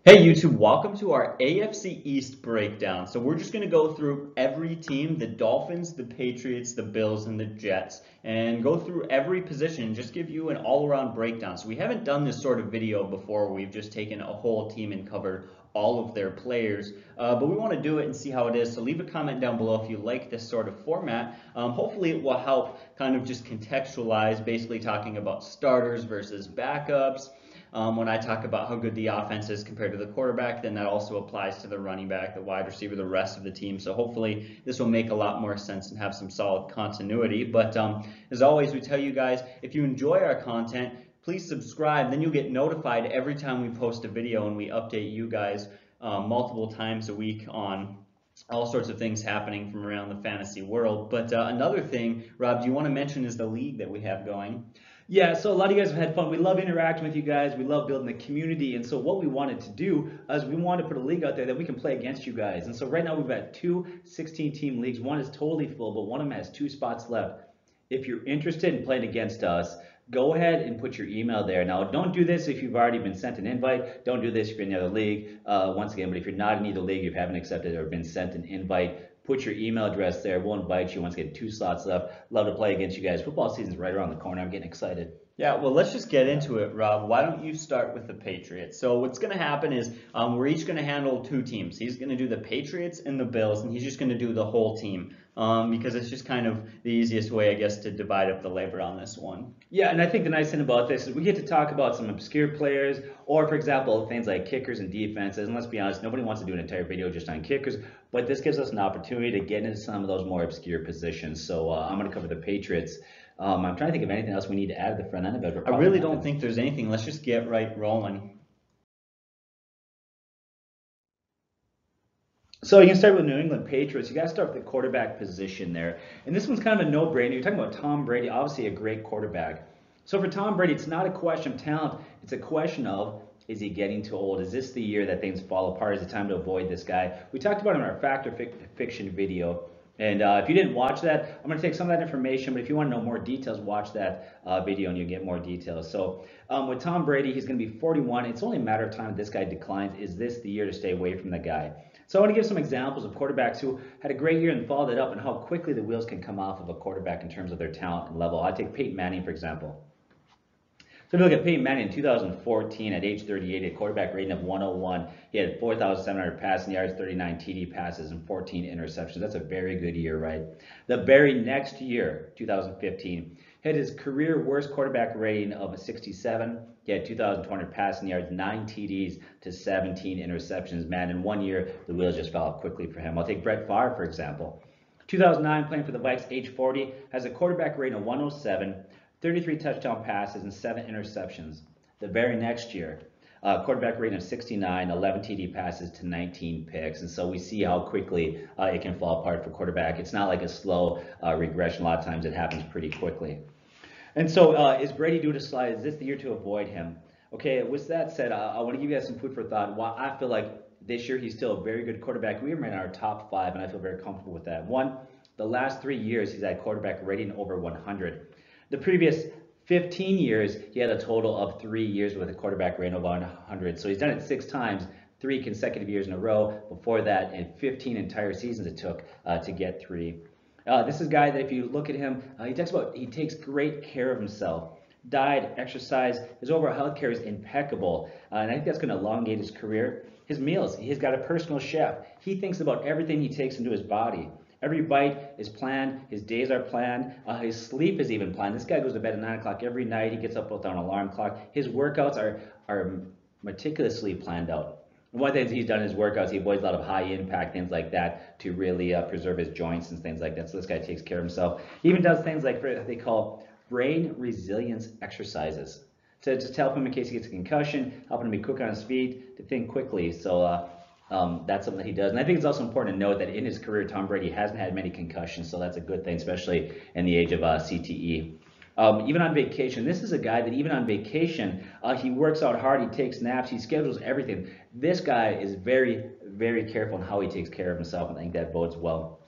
Hey YouTube, welcome to our AFC East breakdown. So we're just going to go through every team, the Dolphins, the Patriots, the Bills, and the Jets, and go through every position and just give you an all-around breakdown. So we haven't done this sort of video before. We've just taken a whole team and covered all of their players, but we want to do it and see how it is. So leave a comment down below if you like this sort of format. Hopefully it will help kind of just contextualize, basically talking about starters versus backups. When I talk about how good the offense is compared to the quarterback, then that also applies to the running back, the wide receiver, the rest of the team. So hopefully this will make a lot more sense and have some solid continuity. But as always, we tell you guys, if you enjoy our content, please subscribe. Then you'll get notified every time we post a video, and we update you guys multiple times a week on all sorts of things happening from around the fantasy world. But another thing, Rob, do you want to mention is the league that we have going? Yeah, so a lot of you guys have had fun. We love interacting with you guys. We love building the community. And so what we wanted to do is we wanted to put a league out there that we can play against you guys. And so right now we've got two 16-team leagues. One is totally full, but one of them has 2 spots left. If you're interested in playing against us, go ahead and put your email there. Now, don't do this if you've already been sent an invite. Don't do this if you're in the other league. Once again, but if you're not in either league, you haven't accepted or been sent an invite, put your email address there. We'll invite you once again, 2 slots left. Love to play against you guys. Football season's right around the corner. I'm getting excited. Yeah, well, let's just get into it, Rob. Why don't you start with the Patriots? So what's going to happen is we're each going to handle 2 teams. He's going to do the Patriots and the Bills, and he's just going to do the whole team because it's just kind of the easiest way, I guess, to divide up the labor on this one. Yeah, and I think the nice thing about this is we get to talk about some obscure players, or for example, things like kickers and defenses. And let's be honest, nobody wants to do an entire video just on kickers, but this gives us an opportunity to get into some of those more obscure positions. So I'm going to cover the Patriots. I'm trying to think of anything else we need to add at the front end of it. I really don't think there's anything. Let's just get right rolling. So you can start with New England Patriots. You got to start with the quarterback position there. And this one's kind of a no-brainer. You're talking about Tom Brady, obviously a great quarterback. So for Tom Brady, it's not a question of talent. It's a question of, is he getting too old? Is this the year that things fall apart? Is it time to avoid this guy? We talked about him in our Fact or Fiction video. And if you didn't watch that, I'm going to take some of that information, but if you want to know more details, watch that video and you'll get more details. So with Tom Brady, he's going to be 41. It's only a matter of time that this guy declines. Is this the year to stay away from the guy? So I want to give some examples of quarterbacks who had a great year and followed it up, and how quickly the wheels can come off of a quarterback in terms of their talent and level. I take Peyton Manning, for example. So if you look at Peyton Manning in 2014 at age 38, a quarterback rating of 101. He had 4,700 passing yards, 39 TD passes, and 14 interceptions. That's a very good year, right? The very next year, 2015, he had his career worst quarterback rating of a 67. He had 2,200 passing yards, 9 TDs to 17 interceptions. Man, in 1 year, the wheels just fell off quickly for him. I'll take Brett Favre, for example. 2009, playing for the Vikes, age 40, has a quarterback rating of 107. 33 touchdown passes and 7 interceptions. The very next year, quarterback rating of 69, 11 TD passes to 19 picks. And so we see how quickly it can fall apart for quarterback. It's not like a slow regression. A lot of times it happens pretty quickly. And so is Brady due to slide? Is this the year to avoid him? Okay, with that said, I want to give you guys some food for thought. While I feel like this year he's still a very good quarterback, we have him in our top 5, and I feel very comfortable with that. One, the last 3 years he's had quarterback rating over 100. The previous 15 years, he had a total of 3 years with a quarterback rating of 100. So he's done it 6 times, 3 consecutive years in a row. Before that, in 15 entire seasons it took to get 3. This is a guy that if you look at him, he takes great care of himself. Diet, exercise, his overall health care is impeccable. And I think that's going to elongate his career. His meals, he's got a personal chef. He thinks about everything he takes into his body. Every bite is planned. His days are planned. His sleep is even planned. This guy goes to bed at 9 o'clock every night. He gets up with an alarm clock. His workouts are meticulously planned out. And one of the things he's done in his workouts, he avoids a lot of high impact things like that to really preserve his joints and things like that. So this guy takes care of himself. He even does things like what they call brain resilience exercises. So just help him in case he gets a concussion, helping him be quick on his feet, to think quickly. So that's something that he does. And I think it's also important to note that in his career, Tom Brady hasn't had many concussions, so that's a good thing, especially in the age of CTE. Even on vacation, this is a guy that even on vacation, he works out hard, he takes naps, he schedules everything. This guy is very, very careful in how he takes care of himself, and I think that bodes well.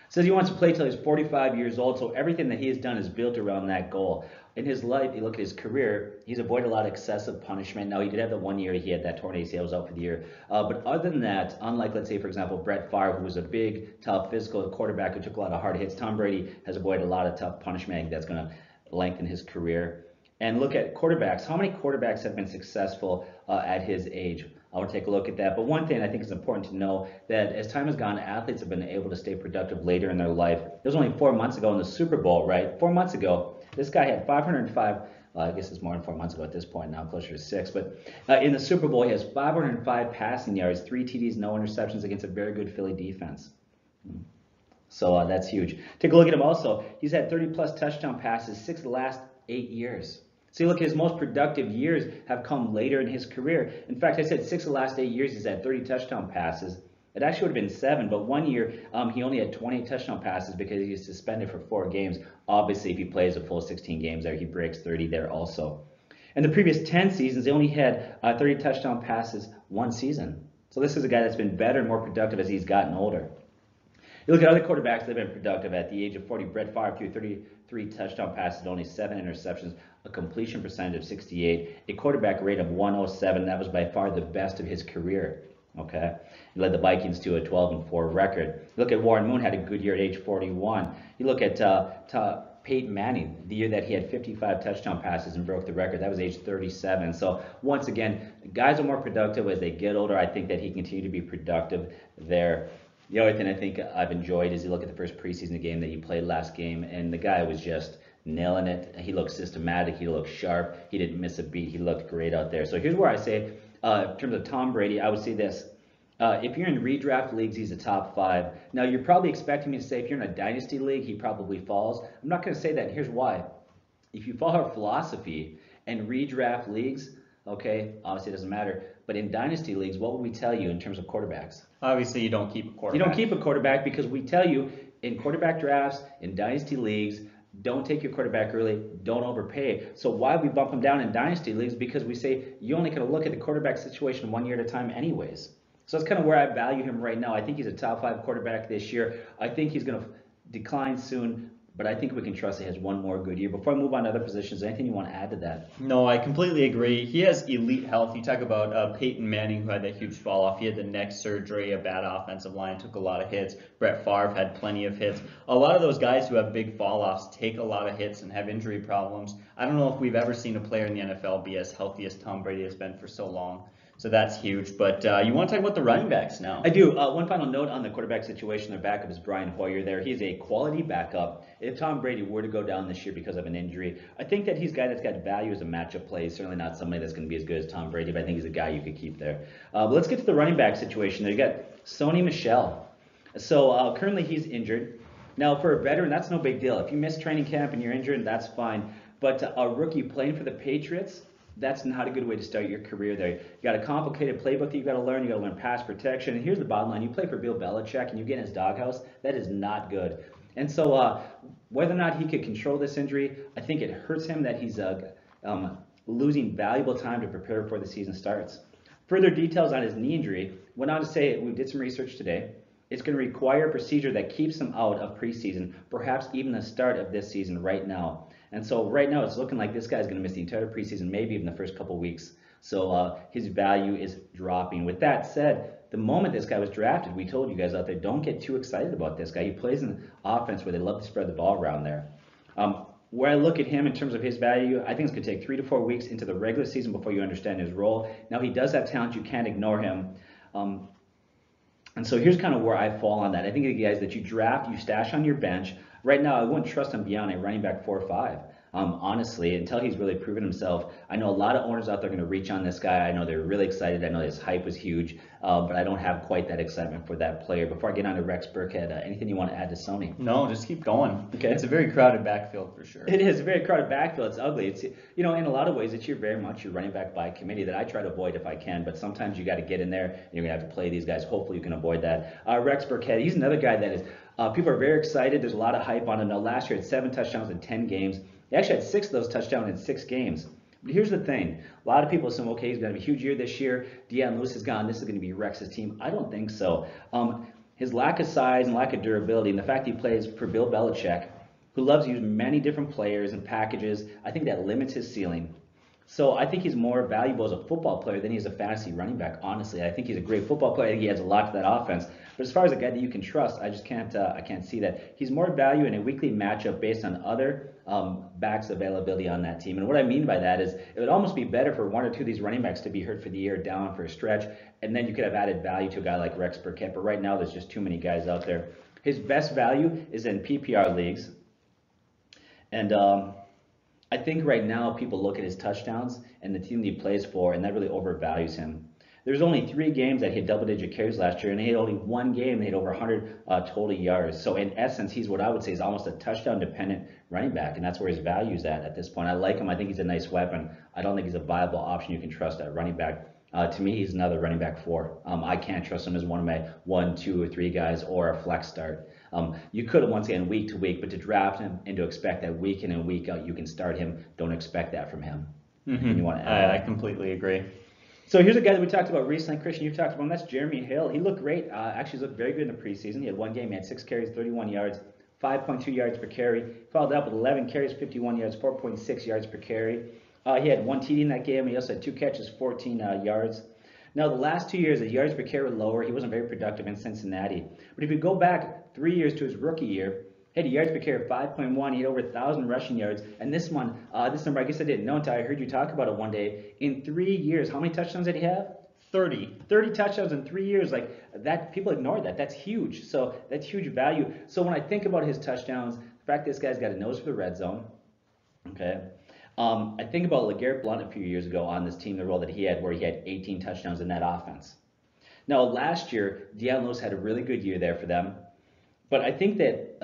Says he wants to play till he's 45 years old, so everything that he has done is built around that goal. in his life, you look at his career, he's avoided a lot of excessive punishment. Now, he did have the 1 year he had that torn ACL, was out for the year. But other than that, unlike, let's say, for example, Brett Favre, who was a big, tough, physical quarterback who took a lot of hard hits, Tom Brady has avoided a lot of tough punishment. I think that's going to lengthen his career. And look at quarterbacks. How many quarterbacks have been successful at his age? I want to take a look at that. But one thing I think is important to know that as time has gone, athletes have been able to stay productive later in their life. It was only 4 months ago in the Super Bowl, right? 4 months ago, this guy had 505. Well, I guess it's more than 4 months ago at this point now, closer to 6. But in the Super Bowl, he has 505 passing yards, 3 TDs, no interceptions against a very good Philly defense. So that's huge. Take a look at him also. He's had 30-plus touchdown passes 6 of the last 8 years. So you look, his most productive years have come later in his career. In fact, I said 6 of the last 8 years he's had 30 touchdown passes. It actually would have been 7, but 1 year he only had 28 touchdown passes because he was suspended for 4 games. Obviously, if he plays a full 16 games there, he breaks 30 there also. In the previous 10 seasons, he only had 30 touchdown passes 1 season. So this is a guy that's been better and more productive as he's gotten older. You look at other quarterbacks that have been productive at the age of 40. Brett Favre threw 33 touchdown passes, only 7 interceptions, a completion percentage of 68, a quarterback rate of 107. That was by far the best of his career. Okay, he led the Vikings to a 12-4 record. You look at Warren Moon, had a good year at age 41. You look at Peyton Manning, the year that he had 55 touchdown passes and broke the record. That was age 37. So once again, guys are more productive as they get older. I think that he can continue to be productive there. The other thing I think I've enjoyed is you look at the first preseason game that he played last game, and the guy was just nailing it. He looked systematic. He looked sharp. He didn't miss a beat. He looked great out there. So here's where I say, in terms of Tom Brady, I would say this. If you're in redraft leagues, he's a top 5. Now, you're probably expecting me to say if you're in a dynasty league, he probably falls. I'm not going to say that, and here's why. If you follow our philosophy and redraft leagues, okay, obviously it doesn't matter, but in dynasty leagues, what would we tell you in terms of quarterbacks? Obviously, you don't keep a quarterback. You don't keep a quarterback because we tell you in quarterback drafts, in dynasty leagues, don't take your quarterback early, don't overpay. So why we bump him down in dynasty leagues? Because we say you only got to look at the quarterback situation 1 year at a time anyways. So that's kind of where I value him right now. I think he's a top 5 quarterback this year. I think he's going to decline soon, but I think we can trust he has one more good year. Before I move on to other positions, anything you want to add to that? No, I completely agree. He has elite health. You talk about Peyton Manning, who had that huge fall off. He had the neck surgery, a bad offensive line, took a lot of hits. Brett Favre had plenty of hits. A lot of those guys who have big fall offs take a lot of hits and have injury problems. I don't know if we've ever seen a player in the NFL be as healthy as Tom Brady has been for so long. So that's huge. But you want to talk about the running backs now? I do. One final note on the quarterback situation. Their backup is Brian Hoyer there. He's a quality backup. If Tom Brady were to go down this year because of an injury, I think that he's a guy that's got value as a matchup play. He's certainly not somebody that's going to be as good as Tom Brady, but I think he's a guy you could keep there. But let's get to the running back situation there. You got Sony Michel. So currently he's injured. Now for a veteran, that's no big deal. If you miss training camp and you're injured, that's fine. But a rookie playing for the Patriots, that's not a good way to start your career there. You got a complicated playbook that you got to learn. You got to learn pass protection. And here's the bottom line. You play for Bill Belichick and you get in his doghouse. That is not good. And so whether or not he could control this injury, I think it hurts him that he's losing valuable time to prepare before the season starts. Further details on his knee injury went on to say, we did some research today, it's going to require a procedure that keeps him out of preseason, perhaps even the start of this season right now. And so right now it's looking like this guy's going to miss the entire preseason, maybe even the first couple weeks. So his value is dropping. With that said, the moment this guy was drafted, we told you guys out there, don't get too excited about this guy. He plays in an offense where they love to spread the ball around there. Where I look at him in terms of his value, I think it's going to take 3 to 4 weeks into the regular season before you understand his role. Now, he does have talent. You can't ignore him. And so here's kind of where I fall on that. I think the guys that you draft, you stash on your bench. Right now, I wouldn't trust him beyond a running back 4 or 5. Honestly, until he's really proven himself. I know a lot of owners out there are going to reach on this guy. I know they're really excited. I know his hype was huge, but I don't have quite that excitement for that player. Before I get on to Rex Burkhead, anything you want to add to Sony? No, just keep going. Okay. It's a very crowded backfield for sure. It is a very crowded backfield. It's ugly. It's, in a lot of ways, it's very much your running back by committee that I try to avoid if I can, but sometimes you got to get in there and you're going to have to play these guys. Hopefully you can avoid that. Rex Burkhead, he's another guy that is, people are very excited. There's a lot of hype on him. Now, last year, he had 7 touchdowns in 10 games. He actually had 6 of those touchdowns in 6 games. But here's the thing. A lot of people assume, okay, he's going to have a huge year this year. Deion Lewis is gone. This is going to be Rex's team. I don't think so. His lack of size and lack of durability and the fact he plays for Bill Belichick, who loves to use many different players and packages. I think that limits his ceiling. So I think he's more valuable as a football player than he is a fantasy running back. Honestly, I think he's a great football player. I think he adds a lot to that offense. But as far as a guy that you can trust, I just can't. I can't see that. He's more value in a weekly matchup based on other backs' availability on that team. And what I mean by that is it would almost be better for one or two of these running backs to be hurt for the year, down for a stretch, and then you could have added value to a guy like Rex Burkhead. But right now, there's just too many guys out there. His best value is in PPR leagues, and I think right now people look at his touchdowns and the team that he plays for, and that really overvalues him. There's only 3 games that he had double-digit carries last year, and he had only 1 game that he had over 100 total yards. So in essence, he's what I would say is almost a touchdown-dependent running back, and that's where his value is at this point. I like him. I think he's a nice weapon. I don't think he's a viable option you can trust at running back. To me, he's another running back 4. I can't trust him as one of my 1, 2, or 3 guys or a flex start. You could, once again, week to week, but to draft him and to expect that week in and week out you can start him, don't expect that from him. Mm-hmm. You want to add I completely agree. So here's a guy that we talked about recently, Christian, you've talked about him, that's Jeremy Hill. He looked great, actually looked very good in the preseason. He had 1 game, he had 6 carries, 31 yards, 5.2 yards per carry. Followed up with 11 carries, 51 yards, 4.6 yards per carry. He had 1 TD in that game. He also had 2 catches, 14 yards. Now, the last 2 years, the yards per carry were lower. He wasn't very productive in Cincinnati. But if you go back 3 years to his rookie year, he had a yards per carry of 5.1. He had over 1,000 rushing yards. And this number, I guess I didn't know until I heard you talk about it one day. In 3 years, how many touchdowns did he have? 30 touchdowns in 3 years. Like that, people ignore that. That's huge. So that's huge value. So when I think about his touchdowns, the fact this guy's got a nose for the red zone, okay. I think about LeGarrette Blount a few years ago on this team, the role that he had, where he had 18 touchdowns in that offense. Now, last year, Deion Lewis had a really good year there for them, but I think that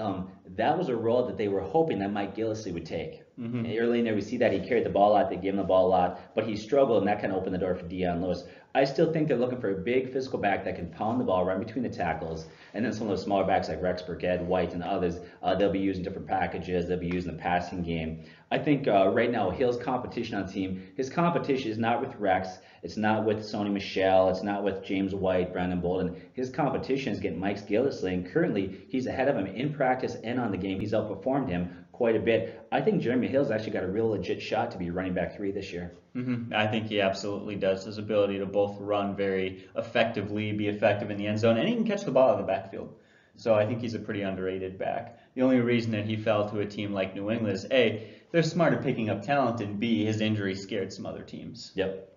that was a role that they were hoping that Mike Gillislee would take. Mm-hmm. Early in there, we see that he carried the ball a lot, they gave him the ball a lot, but he struggled, and that kind of opened the door for Deion Lewis. I still think they're looking for a big physical back that can pound the ball right between the tackles, and then some of those smaller backs like Rex Burkhead, White, and others, they'll be using different packages, they'll be using the passing game. I think right now Hill's competition on the team, his competition is not with Rex, it's not with Sony Michel, it's not with James White, Brandon Bolden. His competition is getting Mike Gillislee, and currently he's ahead of him in practice and on the game. He's outperformed him quite a bit. I think Jeremy Hill's actually got a real legit shot to be running back 3 this year. Mm-hmm. I think he absolutely does. His ability to both run very effectively, be effective in the end zone, and he can catch the ball out of the backfield. So I think he's a pretty underrated back. The only reason that he fell to a team like New England is A, they're smart at picking up talent, and B, his injury scared some other teams. Yep.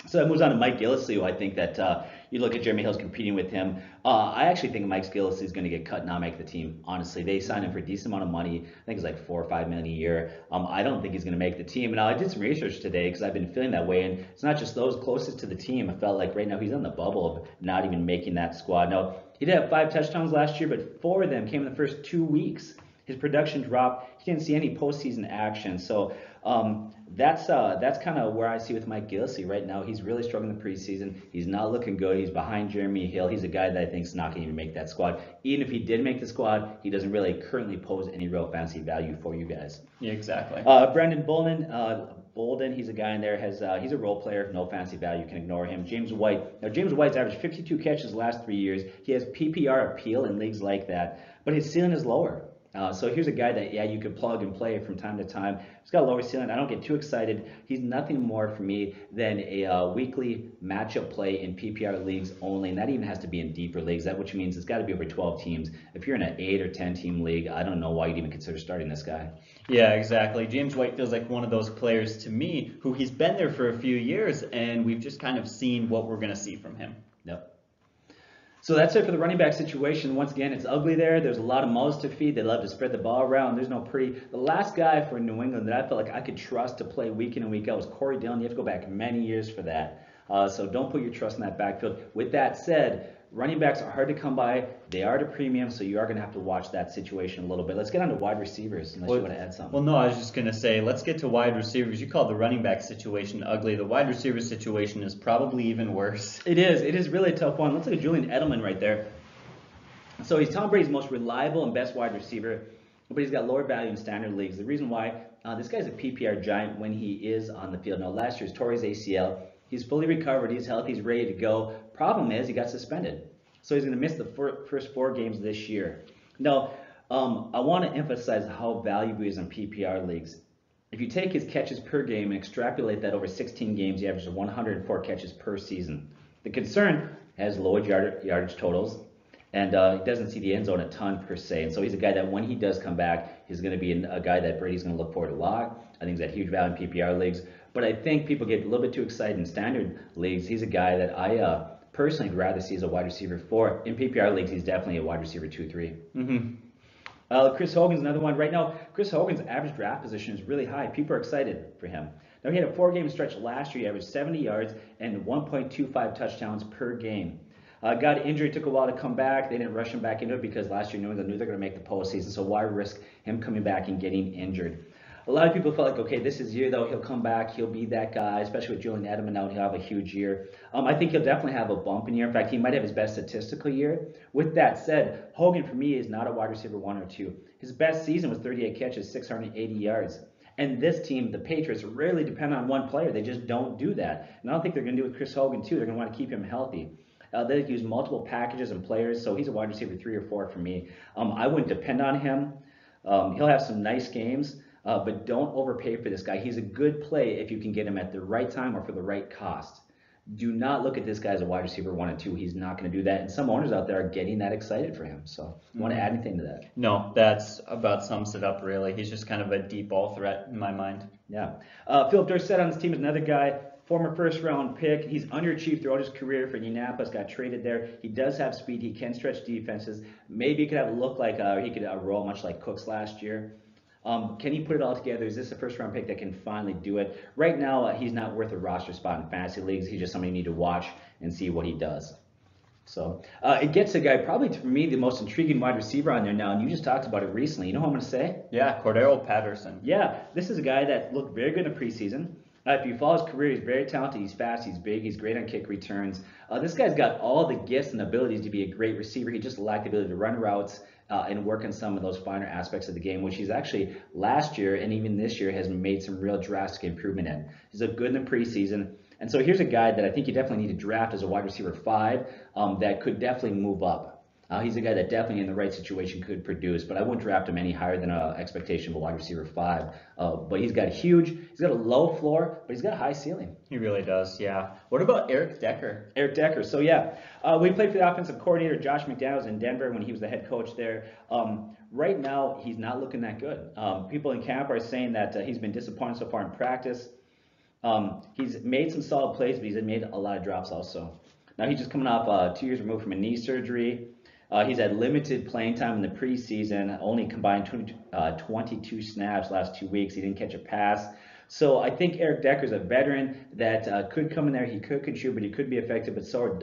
So that moves on to Mike Gillislee, who I think that you look at Jeremy Hill's competing with him. I actually think Mike Gillislee is going to get cut and not make the team. Honestly, they signed him for a decent amount of money. I think it's like $4 or $5 million a year. I don't think he's going to make the team. And I did some research today because I've been feeling that way. And it's not just those closest to the team. I felt like right now he's on the bubble of not even making that squad. Now, he did have 5 touchdowns last year, but 4 of them came in the first 2 weeks. His production dropped. He didn't see any postseason action. So that's kind of where I see with Mike Gillislee right now. He's really struggling in the preseason. He's not looking good. He's behind Jeremy Hill. He's a guy that I think is not going to even make that squad. Even if he did make the squad, he doesn't really currently pose any real fancy value for you guys. Yeah, exactly. Brandon Bolden, he's a guy in there. He's a role player, no fancy value. You can ignore him. James White. Now, James White's averaged 52 catches the last 3 years. He has PPR appeal in leagues like that, but his ceiling is lower. So here's a guy that, you could plug and play from time to time. He's got a lower ceiling. I don't get too excited. He's nothing more for me than a weekly matchup play in PPR leagues only, and that even has to be in deeper leagues, which means it's got to be over 12 teams. If you're in an 8 or 10 team league, I don't know why you'd even consider starting this guy. Yeah, exactly. James White feels like one of those players to me who he's been there for a few years, and we've just kind of seen what we're going to see from him. Yep. So that's it for the running back situation. Once again, it's ugly there. There's a lot of mouths to feed. They love to spread the ball around. There's no pretty. The last guy for New England that I felt like I could trust to play week in and week out was Corey Dillon. You have to go back many years for that. So don't put your trust in that backfield. With that said, running backs are hard to come by. They are at a premium, so you are going to have to watch that situation a little bit. Let's get on to wide receivers, unless you want to add something. Well, no, I was just going to say, let's get to wide receivers. You called the running back situation ugly. The wide receiver situation is probably even worse. It is. It is really a tough one. Let's look at Julian Edelman right there. So he's Tom Brady's most reliable and best wide receiver, but he's got lower value in standard leagues. The reason why, this guy's a PPR giant when he is on the field. Now, last year's tore his ACL. He's fully recovered. He's healthy. He's ready to go. Problem is, he got suspended. So he's going to miss the first 4 games this year. Now, I want to emphasize how valuable he is in PPR leagues. If you take his catches per game and extrapolate that over 16 games, he averages 104 catches per season. The concern has low yardage totals, and he doesn't see the end zone a ton per se. And so he's a guy that when he does come back, he's going to be a guy that Brady's going to look forward to a lot. I think he's got huge value in PPR leagues. But I think people get a little bit too excited in standard leagues. He's a guy that I personally would rather see as a wide receiver 4. In PPR leagues, he's definitely a wide receiver 2-3. Chris Hogan's another one. Right now, Chris Hogan's average draft position is really high. People are excited for him. Now, he had a 4-game stretch last year. He averaged 70 yards and 1.25 touchdowns per game. Got injured, took a while to come back. They didn't rush him back into it because last year New England knew they're going to make the postseason, so why risk him coming back and getting injured? A lot of people felt like, okay, this is year though. He'll come back. He'll be that guy, especially with Julian Edelman out. He'll have a huge year. I think he'll definitely have a bump in year. In fact, he might have his best statistical year. With that said, Hogan for me is not a wide receiver 1 or 2. His best season was 38 catches, 680 yards. And this team, the Patriots, rarely depend on one player. They just don't do that. And I don't think they're going to do it with Chris Hogan too. They're going to want to keep him healthy. They use multiple packages and players, so he's a wide receiver 3 or 4 for me. I wouldn't depend on him. He'll have some nice games. But don't overpay for this guy. He's a good play if you can get him at the right time or for the right cost. Do not look at this guy as a wide receiver 1 and 2. He's not going to do that. And some owners out there are getting that excited for him. So you want to add anything to that? No, that's about sums it up, really. He's just kind of a deep ball threat in my mind. Yeah. Philip Dorsett on this team is another guy, former first-round pick. He's underachieved throughout his career for Indianapolis, got traded there. He does have speed. He can stretch defenses. Maybe he could have a look like he could roll much like Cooks last year. Can he put it all together? Is this a first-round pick that can finally do it? Right now, he's not worth a roster spot in fantasy leagues. He's just somebody you need to watch and see what he does. So it gets a guy, probably for me, the most intriguing wide receiver on there now, and you just talked about it recently. You know what I'm going to say? Yeah, Cordero Patterson. Yeah, this is a guy that looked very good in the preseason. If you follow his career, he's very talented, he's fast, he's big, he's great on kick returns. This guy's got all the gifts and abilities to be a great receiver. He just lacked the ability to run routes and work on some of those finer aspects of the game, which he's actually last year and even this year has made some real drastic improvement in. He's a good in the preseason. And so here's a guy that I think you definitely need to draft as a wide receiver 5 that could definitely move up. He's a guy that definitely in the right situation could produce, but I wouldn't draft him any higher than an expectation of a wide receiver 5. But he's got a low floor, but he's got a high ceiling. He really does, yeah. What about Eric Decker? Eric Decker. So yeah, we played for the offensive coordinator Josh McDaniels in Denver when he was the head coach there. Right now, he's not looking that good. People in camp are saying that he's been disappointed so far in practice. He's made some solid plays, but he's made a lot of drops also. Now he's just coming off 2 years removed from a knee surgery. He's had limited playing time in the preseason, only combined 22 snaps last 2 weeks. He didn't catch a pass. So I think Eric Decker's a veteran that could come in there. He could contribute. He could be effective, but so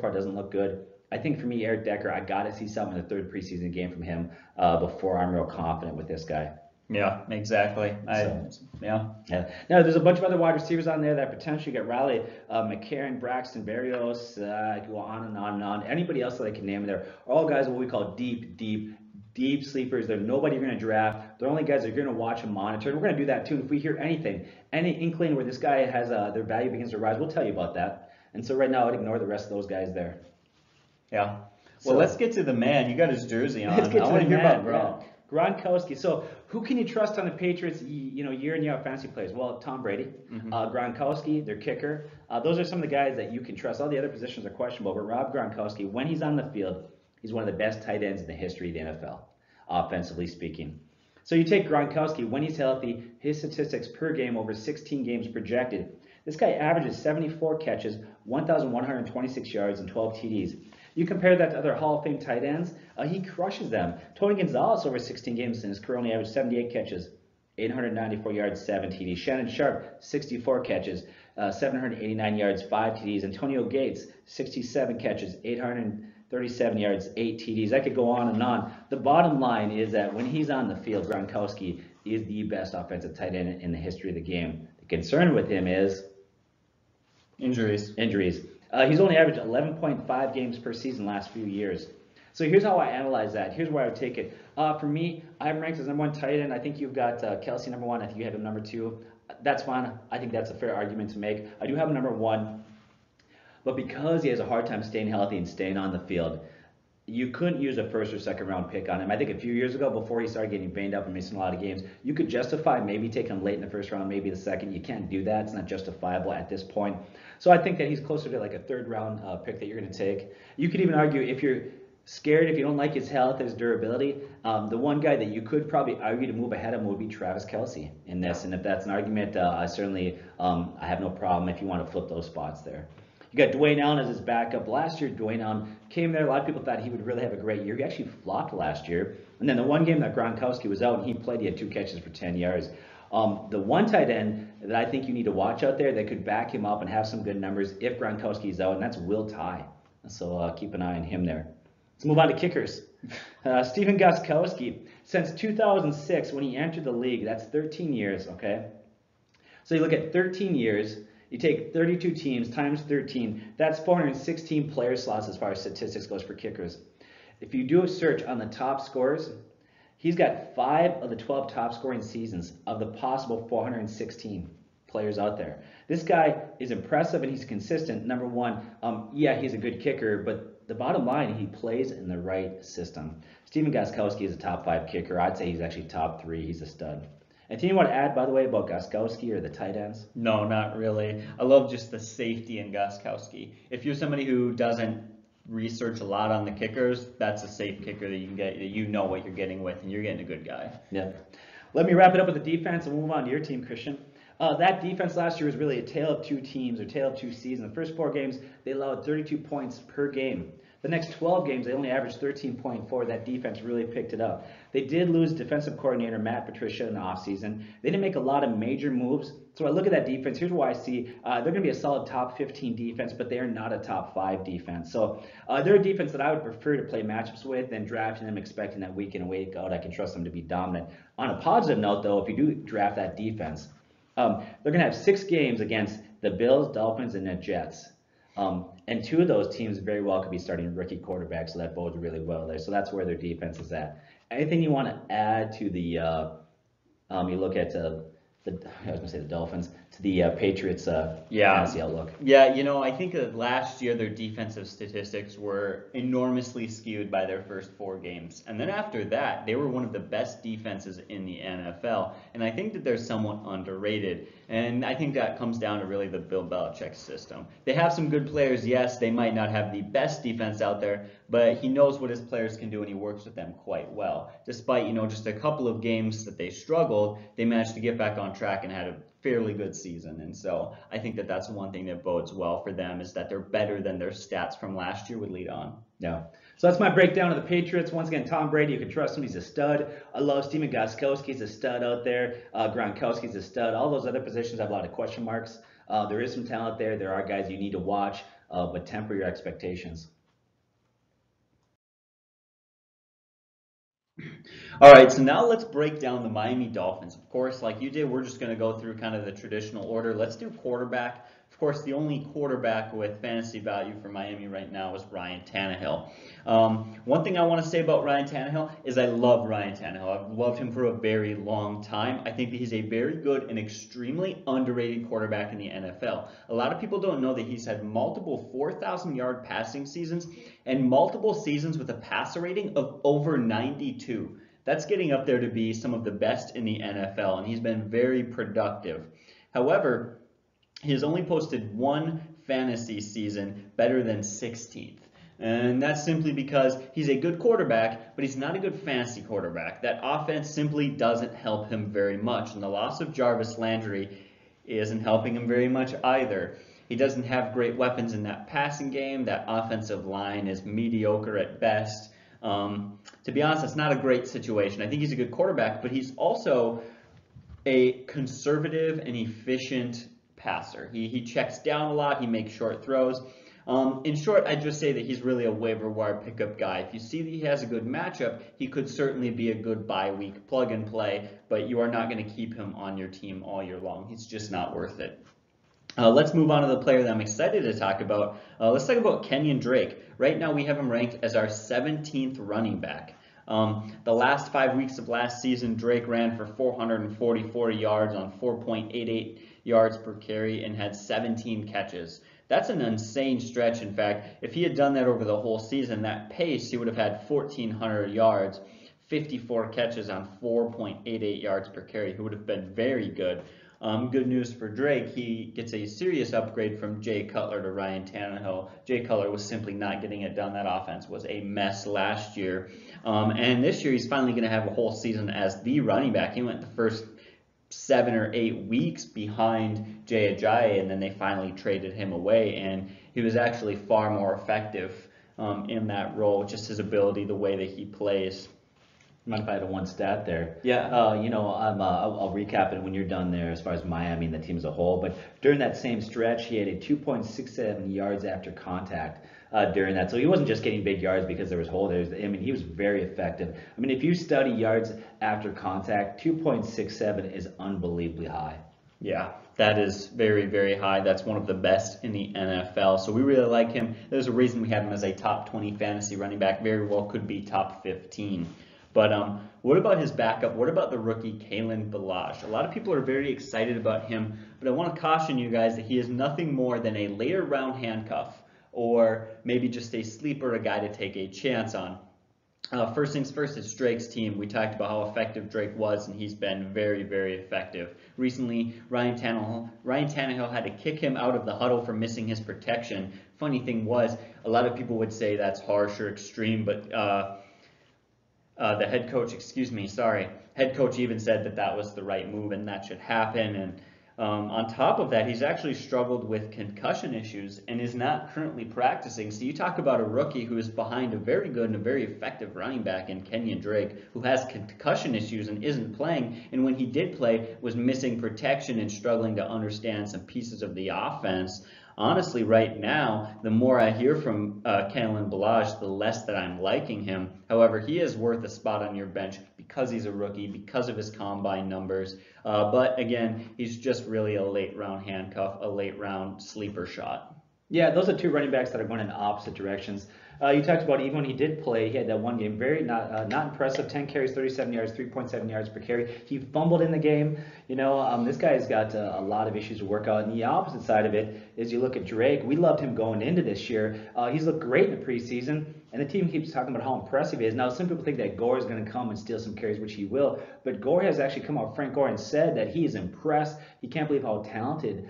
far doesn't look good. I think for me, Eric Decker, I got to see something in the 3rd preseason game from him before I'm real confident with this guy. Yeah, exactly. Yeah. Now, there's a bunch of other wide receivers on there that potentially get Riley, McCarron, Braxton Berrios, I could go on and on and on. Anybody else that I can name there are all guys what we call deep sleepers. They're nobody you're going to draft. They're only guys that you're going to watch and monitor. And we're going to do that too. And if we hear anything, any inkling where this guy has their value begins to rise, we'll tell you about that. And so right now, I'd ignore the rest of those guys there. Yeah. Well, let's get to the man. You got his jersey on. Let's get I to want the to hear man, about Gronk. Gronkowski. So who can you trust on the Patriots, year in, year out fantasy players? Well, Tom Brady, Gronkowski, their kicker. Those are some of the guys that you can trust. All the other positions are questionable, but Rob Gronkowski, when he's on the field, he's one of the best tight ends in the history of the NFL, offensively speaking. So you take Gronkowski, when he's healthy, his statistics per game over 16 games projected. This guy averages 74 catches, 1,126 yards, and 12 TDs. You compare that to other Hall of Fame tight ends, he crushes them. Tony Gonzalez over 16 games in his career only averaged 78 catches, 894 yards, 7 TDs. Shannon Sharp, 64 catches, 789 yards, 5 TDs. Antonio Gates, 67 catches, 837 yards, 8 TDs. I could go on and on. The bottom line is that when he's on the field, Gronkowski is the best offensive tight end in the history of the game. The concern with him is injuries. He's only averaged 11.5 games per season last few years. So here's how I analyze that. Here's where I would take it. For me, I'm ranked as number 1 tight end. I think you've got Kelsey number 1. I think you have him number 2. That's fine. I think that's a fair argument to make. I do have him number 1. But because he has a hard time staying healthy and staying on the field, you couldn't use a first or second round pick on him. I think a few years ago, before he started getting banged up and missing a lot of games, you could justify maybe taking him late in the first round, maybe the second. You can't do that. It's not justifiable at this point. So I think that he's closer to like a third round pick that you're going to take. You could even argue if you're scared, if you don't like his health, his durability, the one guy that you could probably argue to move ahead of him would be Travis Kelce in this. And if that's an argument, I certainly I have no problem if you want to flip those spots there. You got Dwayne Allen as his backup. Last year, Dwayne Allen came there. A lot of people thought he would really have a great year. He actually flopped last year. And then the one game that Gronkowski was out and he played, he had 2 catches for 10 yards. The one tight end that I think you need to watch out there that could back him up and have some good numbers if Gronkowski's out, and that's Will Tye. So keep an eye on him there. Let's move on to kickers. Stephen Gostkowski, since 2006 when he entered the league, that's 13 years, okay? So you look at 13 years. You take 32 teams times 13, that's 416 player slots as far as statistics goes for kickers. If you do a search on the top scorers, he's got 5 of the 12 top scoring seasons of the possible 416 players out there. This guy is impressive and he's consistent. Number one, yeah, he's a good kicker, but the bottom line, he plays in the right system. Stephen Gostkowski is a top 5 kicker. I'd say he's actually top 3. He's a stud. Anything you want to add, by the way, about Gostkowski or the tight ends? No, not really. I love just the safety in Gostkowski. If you're somebody who doesn't research a lot on the kickers, that's a safe kicker that you can get, that you know what you're getting with, and you're getting a good guy. Yeah. Let me wrap it up with the defense and move on to your team, Christian. That defense last year was really a tale of 2 teams, or tale of 2 seasons. The first 4 games, they allowed 32 points per game. The next 12 games, they only averaged 13.4. That defense really picked it up. They did lose defensive coordinator Matt Patricia in the offseason. They didn't make a lot of major moves. So I look at that defense. Here's why I see they're going to be a solid top 15 defense, but they are not a top 5 defense. So they're a defense that I would prefer to play matchups with than drafting them expecting that week in and week out I can trust them to be dominant. On a positive note, though, if you do draft that defense, they're going to have 6 games against the Bills, Dolphins, and the Jets. And 2 of those teams very well could be starting rookie quarterbacks, so that bodes really well there. So that's where their defense is at. Anything you want to add to the, you look at I was going to say the Dolphins, to the Patriots fantasy outlook? Yeah, I think that last year their defensive statistics were enormously skewed by their first 4 games. And then after that, they were one of the best defenses in the NFL. And I think that they're somewhat underrated. And I think that comes down to really the Bill Belichick system. They have some good players, yes. They might not have the best defense out there, but he knows what his players can do and he works with them quite well. Despite, just a couple of games that they struggled, they managed to get back on track and had a fairly good season. And so I think that that's one thing that bodes well for them, is that they're better than their stats from last year would lead on. Yeah. So that's my breakdown of the Patriots. Once again, Tom Brady, you can trust him. He's a stud. I love Stephen Gostkowski's a stud out there. Gronkowski's a stud. All those other positions have a lot of question marks. There is some talent there. There are guys you need to watch, but temper your expectations. All right, so now let's break down the Miami Dolphins. Of course, like you did, we're just going to go through kind of the traditional order. Let's do quarterback. Of course, the only quarterback with fantasy value for Miami right now is Ryan Tannehill. One thing I want to say about Ryan Tannehill is I love Ryan Tannehill. I've loved him for a very long time. I think that he's a very good and extremely underrated quarterback in the NFL. A lot of people don't know that he's had multiple 4,000-yard passing seasons and multiple seasons with a passer rating of over 92. That's getting up there to be some of the best in the NFL, and he's been very productive. However, he has only posted 1 fantasy season better than 16th. And that's simply because he's a good quarterback, but he's not a good fantasy quarterback. That offense simply doesn't help him very much. And the loss of Jarvis Landry isn't helping him very much either. He doesn't have great weapons in that passing game. That offensive line is mediocre at best. To be honest, it's not a great situation. I think he's a good quarterback, but he's also a conservative and efficient passer. He checks down a lot. He makes short throws. In short, I'd just say that he's really a waiver wire pickup guy. If you see that he has a good matchup, he could certainly be a good bye week plug and play, but you are not going to keep him on your team all year long. He's just not worth it. Let's move on to the player that I'm excited to talk about. Let's talk about Kenyon Drake. Right now we have him ranked as our 17th running back. The last 5 weeks of last season, Drake ran for 444 yards on 4.88 yards per carry and had 17 catches. That's an insane stretch. In fact, if he had done that over the whole season, that pace, he would have had 1,400 yards, 54 catches on 4.88 yards per carry. He would have been very good. Good news for Drake, he gets a serious upgrade from Jay Cutler to Ryan Tannehill. Jay Cutler was simply not getting it done. That offense was a mess last year. And this year he's finally going to have a whole season as the running back. He went the first 7 or 8 weeks behind Jay Ajayi, and then they finally traded him away, and he was actually far more effective in that role, just his ability, the way that he plays. Mind if I had one stat there? Yeah. I'll recap it when you're done there as far as Miami and the team as a whole. But during that same stretch, he had a 2.67 yards after contact during that. So he wasn't just getting big yards because there was holders. I mean, he was very effective. I mean, if you study yards after contact, 2.67 is unbelievably high. Yeah, that is very, very high. That's one of the best in the NFL. So we really like him. There's a reason we have him as a top 20 fantasy running back. Very well could be top 15. But what about his backup? What about the rookie Kalen Ballage? A lot of people are very excited about him, but I want to caution you guys that he is nothing more than a later round handcuff, or maybe just a sleeper, a guy to take a chance on. First things first, it's Drake's team. We talked about how effective Drake was, and he's been very, very effective. Recently, Ryan Tannehill had to kick him out of the huddle for missing his protection. Funny thing was, a lot of people would say that's harsh or extreme, but the head coach even said that was the right move and that should happen. And on top of that, he's actually struggled with concussion issues and is not currently practicing. So you talk about a rookie who is behind a very good and a very effective running back in Kenyon Drake, who has concussion issues and isn't playing. And when he did play, was missing protection and struggling to understand some pieces of the offense. Honestly, right now, the more I hear from Kalen Ballage, the less that I'm liking him. However, he is worth a spot on your bench because he's a rookie, because of his combine numbers. But again, he's just really a late round handcuff, a late round sleeper shot. Yeah, those are two running backs that are going in opposite directions. You talked about even when he did play, he had that one game, very not impressive, 10 carries, 37 yards, 3.7 yards per carry. He fumbled in the game. This guy's got a lot of issues to work out. And the opposite side of it is you look at Drake. We loved him going into this year. He's looked great in the preseason, and the team keeps talking about how impressive he is. Now, some people think that Gore is going to come and steal some carries, which he will. But Gore has actually come out, Frank Gore, and said that he is impressed. He can't believe how talented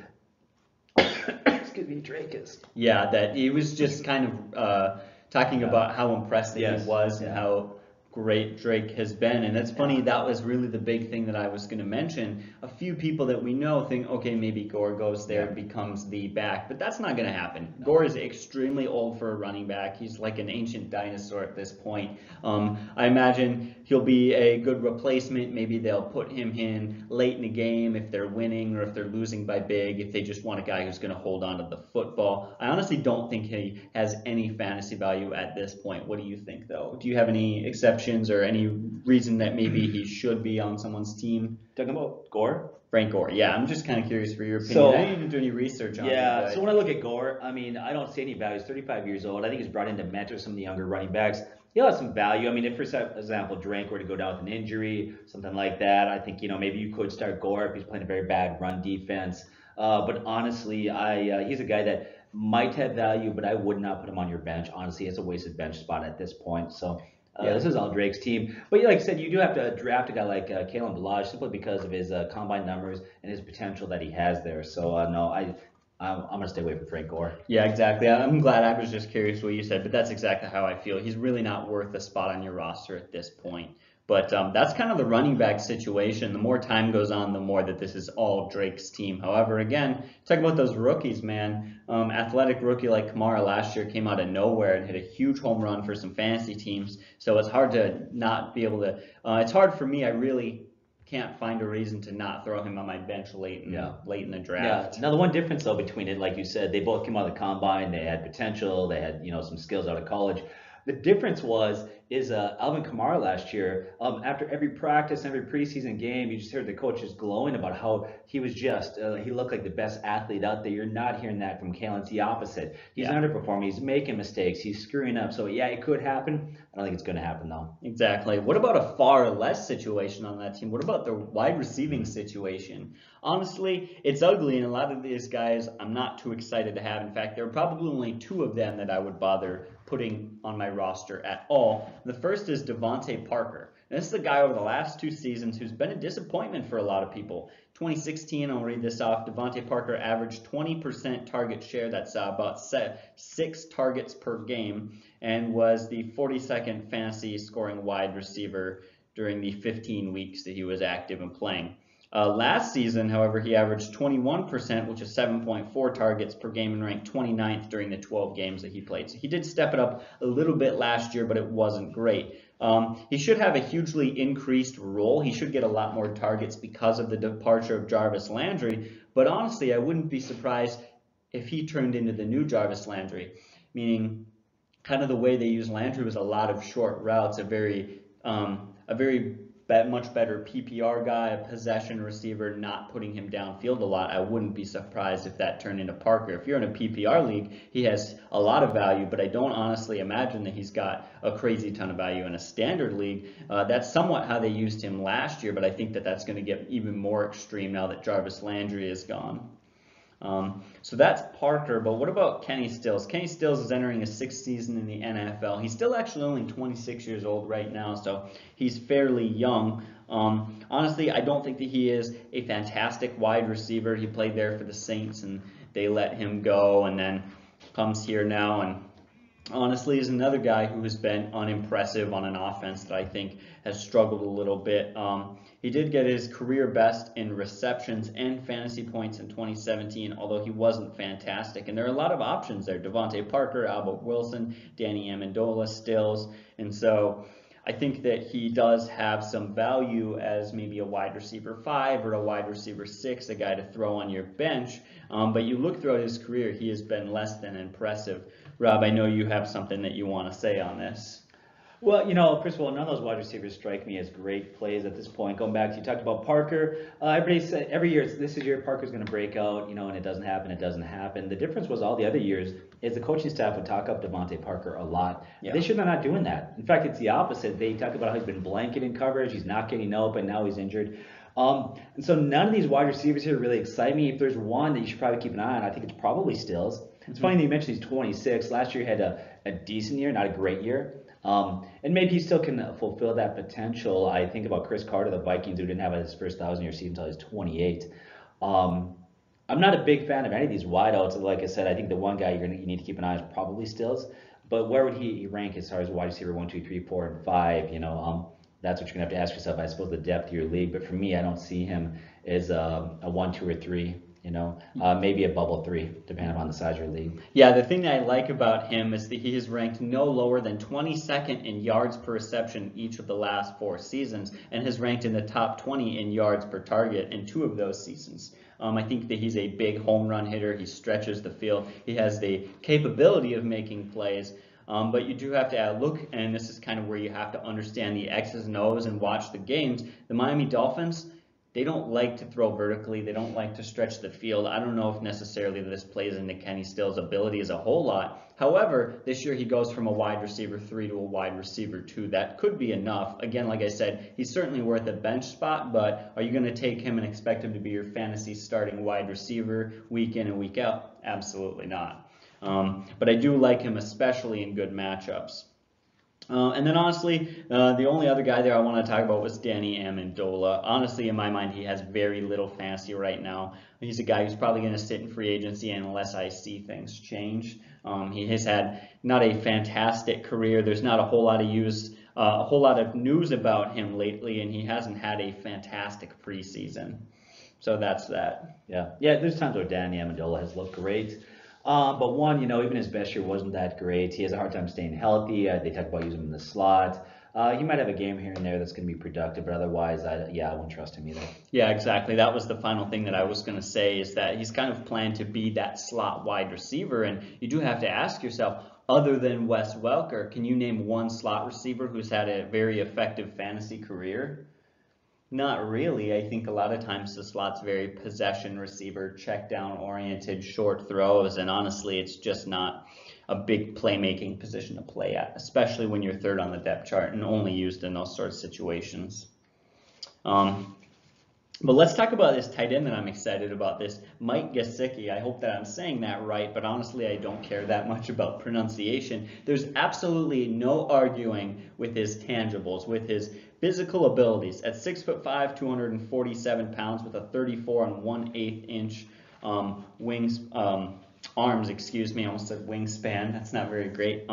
Drake is. Yeah, that he was just kind of talking about how impressed that he was and how great Drake has been. And it's funny, that was really the big thing that I was going to mention. A few people that we know think, okay, maybe Gore goes there and becomes the back, but that's not going to happen. No. Gore is extremely old for a running back. He's like an ancient dinosaur at this point. I imagine he'll be a good replacement. Maybe they'll put him in late in the game if they're winning or if they're losing by big, if they just want a guy who's going to hold on to the football. I honestly don't think he has any fantasy value at this point. What do you think, though? Do you have any exceptions or any reason that maybe he should be on someone's team? Talking about Gore? Frank Gore. Yeah, I'm just kind of curious for your opinion. So, I didn't even do any research on it. Yeah, so when I look at Gore, I mean, I don't see any value. He's 35 years old. I think he's brought in to mentor some of the younger running backs. He'll have some value. I mean, if, for example, Drake were to go down with an injury, something like that, I think, maybe you could start Gore if he's playing a very bad run defense. But honestly, he's a guy that might have value, but I would not put him on your bench. Honestly, it's a wasted bench spot at this point. So this is all Drake's team. But like I said, you do have to draft a guy like Kalen Ballage simply because of his combine numbers and his potential that he has there. So, no, I'm going to stay away from Frank Gore. Yeah, exactly. I'm glad. I was just curious what you said, but that's exactly how I feel. He's really not worth a spot on your roster at this point. But that's kind of the running back situation. The more time goes on, the more that this is all Drake's team. However, again, talk about those rookies, man. Athletic rookie like Kamara last year came out of nowhere and hit a huge home run for some fantasy teams. So it's hard to not be able to it's hard for me. I really can't find a reason to not throw him on my bench late in the draft. Yeah. Now, the one difference, though, between it, like you said, they both came out of the combine. They had potential. They had, some skills out of college. The difference was is Alvin Kamara last year. After every practice, every preseason game, you just heard the coach just glowing about how he was just he looked like the best athlete out there. You're not hearing that from Kalen. It's the opposite. He's Yeah. underperforming. He's making mistakes. He's screwing up. So yeah, it could happen. I don't think it's going to happen though. Exactly. What about a far less situation on that team? What about the wide receiving situation? Honestly, it's ugly, and a lot of these guys I'm not too excited to have. In fact, there are probably only two of them that I would bother putting on my roster at all. The first is Devontae Parker. And this is a guy over the last 2 seasons who's been a disappointment for a lot of people. 2016, I'll read this off. Devontae Parker averaged 20% target share. That's about 6 targets per game, and was the 42nd fantasy scoring wide receiver during the 15 weeks that he was active and playing. Last season, however, he averaged 21%, which is 7.4 targets per game, and ranked 29th during the 12 games that he played. So he did step it up a little bit last year, but it wasn't great. He should have a hugely increased role. He should get a lot more targets because of the departure of Jarvis Landry. But honestly, I wouldn't be surprised if he turned into the new Jarvis Landry, meaning kind of the way they use Landry was a lot of short routes, a very much better PPR guy, a possession receiver, not putting him downfield a lot. I wouldn't be surprised if that turned into Parker. If you're in a PPR league, he has a lot of value, but I don't honestly imagine that he's got a crazy ton of value in a standard league. That's somewhat how they used him last year, but I think that that's going to get even more extreme now that Jarvis Landry is gone. So that's Parker, but what about Kenny Stills? Kenny Stills is entering his 6th season in the NFL. He's still actually only 26 years old right now, so he's fairly young. Honestly, I don't think that he is a fantastic wide receiver. He played there for the Saints, and they let him go, and then comes here now, and honestly is another guy who has been unimpressive on an offense that I think has struggled a little bit. He did get his career best in receptions and fantasy points in 2017, although he wasn't fantastic. And there are a lot of options there. Devontae Parker, Albert Wilson, Danny Amendola, Stills. And so I think that he does have some value as maybe a wide receiver 5 or a wide receiver 6, a guy to throw on your bench. But you look throughout his career, he has been less than impressive. Rob, I know you have something that you want to say on this. Well, first of all, none of those wide receivers strike me as great plays at this point. Going back to, you talked about Parker. Everybody said every year, this is year Parker's going to break out, and it doesn't happen. It doesn't happen. The difference was all the other years is the coaching staff would talk up Devontae Parker a lot. Yeah. This year they're not doing that. In fact, it's the opposite. They talk about how he's been blanketing coverage. He's not getting open. Now he's injured. And so none of these wide receivers here really excite me. If there's one that you should probably keep an eye on, I think it's probably Stills. It's funny that you mentioned he's 26. Last year he had a decent year, not a great year. And maybe he still can fulfill that potential. I think about Chris Carter, the Vikings, who didn't have his first 1,000-year season until he was 28. I'm not a big fan of any of these wideouts. Like I said, I think the one guy you need to keep an eye on is probably Stills. But where would he rank as far as wide receiver 1, 2, 3, 4, and 5? That's what you're gonna have to ask yourself. I suppose the depth of your league. But for me, I don't see him as a 1, 2, or 3. Maybe a bubble 3, depending on the size of your league. Yeah, the thing that I like about him is that he has ranked no lower than 22nd in yards per reception each of the last 4 seasons, and has ranked in the top 20 in yards per target in 2 of those seasons. I think that he's a big home run hitter. He stretches the field. He has the capability of making plays. But you do have to look, and this is kind of where you have to understand the X's and O's and watch the games. The Miami Dolphins, they don't like to throw vertically. They don't like to stretch the field. I don't know if necessarily this plays into Kenny Stills' ability as a whole lot. However, this year he goes from a wide receiver 3 to a wide receiver 2. That could be enough. Again, like I said, he's certainly worth a bench spot, but are you going to take him and expect him to be your fantasy starting wide receiver week in and week out? Absolutely not. But I do like him, especially in good matchups. And then honestly, the only other guy there I want to talk about was Danny Amendola. Honestly, in my mind, he has very little fantasy right now. He's a guy who's probably going to sit in free agency unless I see things change. He has had not a fantastic career. There's not a whole lot of news about him lately, and he hasn't had a fantastic preseason. So that's that. Yeah. There's times where Danny Amendola has looked great. But one, even his best year wasn't that great. He has a hard time staying healthy. They talk about using him in the slot. He might have a game here and there that's going to be productive, but otherwise, I won't trust him either. Yeah, exactly. That was the final thing that I was going to say is that he's kind of planned to be that slot wide receiver. And you do have to ask yourself, other than Wes Welker, can you name one slot receiver who's had a very effective fantasy career? Not really. I think a lot of times the slot's very possession receiver, check down oriented, short throws, and honestly, it's just not a big playmaking position to play at, especially when you're third on the depth chart and only used in those sort of situations. But let's talk about this tight end that I'm excited about, this Mike Gesicki. I hope that I'm saying that right, but honestly, I don't care that much about pronunciation. There's absolutely no arguing with his tangibles, with his physical abilities. At 6'5", 247 pounds, with a 34 and 1/8 inch arms, excuse me, I almost said wingspan. That's not very great.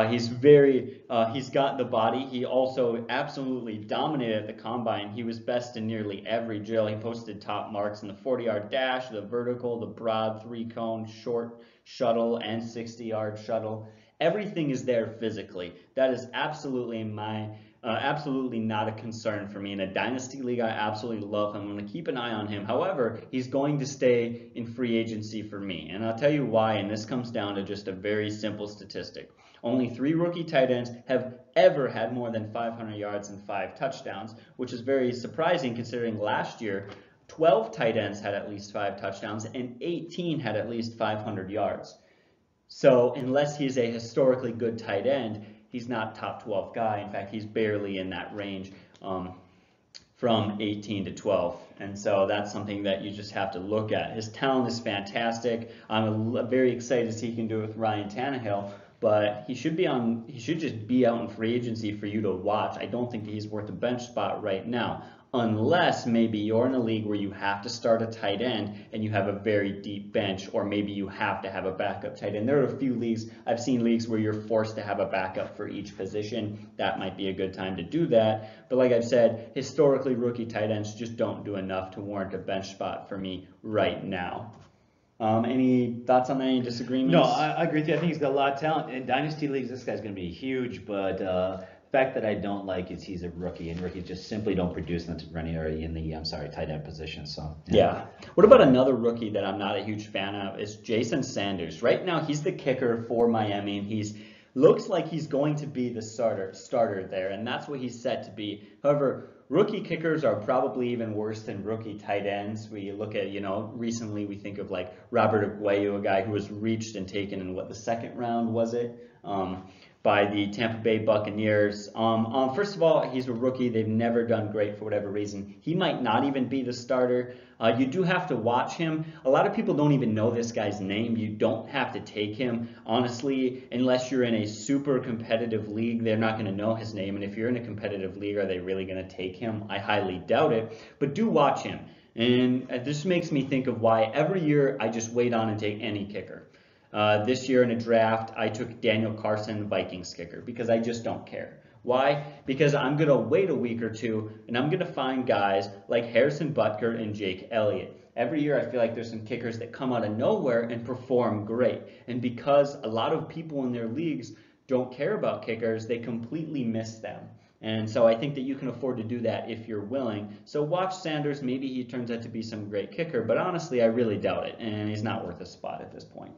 He's got the body. He also absolutely dominated at the combine. He was best in nearly every drill. He posted top marks in the 40-yard dash, the vertical, the broad 3-cone, short shuttle, and 60-yard shuttle. Everything is there physically. That is absolutely absolutely not a concern for me. In a dynasty league, I absolutely love him. I'm going to keep an eye on him. However, he's going to stay in free agency for me. And I'll tell you why, and this comes down to just a very simple statistic. Only 3 rookie tight ends have ever had more than 500 yards and 5 touchdowns, which is very surprising considering last year 12 tight ends had at least 5 touchdowns and 18 had at least 500 yards. So unless he's a historically good tight end, he's not top 12 guy. In fact, he's barely in that range from 18 to 12. And so that's something that you just have to look at. His talent is fantastic. I'm very excited to see he can do it with Ryan Tannehill. But he should just be out in free agency for you to watch. I don't think he's worth a bench spot right now, unless maybe you're in a league where you have to start a tight end and you have a very deep bench, or maybe you have to have a backup tight end. There are a few leagues, I've seen leagues where you're forced to have a backup for each position. That might be a good time to do that. But like I've said, historically rookie tight ends just don't do enough to warrant a bench spot for me right now. Any thoughts on that? Any disagreements? No, I agree with you. I think he's got a lot of talent. In dynasty leagues, this guy's going to be huge, but the fact that I don't like is he's a rookie, and rookies just simply don't produce in the tight end position. So yeah. What about another rookie that I'm not a huge fan of is Jason Sanders. Right now, he's the kicker for Miami, and he's looks like he's going to be the starter there, and that's what he's set to be. However, rookie kickers are probably even worse than rookie tight ends. We look at, recently we think of like Robert Aguayo, a guy who was reached and taken in the second round, was it? By the Tampa Bay Buccaneers. First of all, he's a rookie. They've never done great for whatever reason. He might not even be the starter. You do have to watch him. A lot of people don't even know this guy's name. You don't have to take him. Honestly, unless you're in a super competitive league, they're not going to know his name. And if you're in a competitive league, are they really going to take him? I highly doubt it. But do watch him. And this makes me think of why every year I just wait on and take any kicker. This year in a draft, I took Daniel Carson, Vikings kicker, because I just don't care. Why? Because I'm going to wait a week or two, and I'm going to find guys like Harrison Butker and Jake Elliott. Every year I feel like there's some kickers that come out of nowhere and perform great. And because a lot of people in their leagues don't care about kickers, they completely miss them. And so I think that you can afford to do that if you're willing. So watch Sanders. Maybe he turns out to be some great kicker, but honestly, I really doubt it, and he's not worth a spot at this point.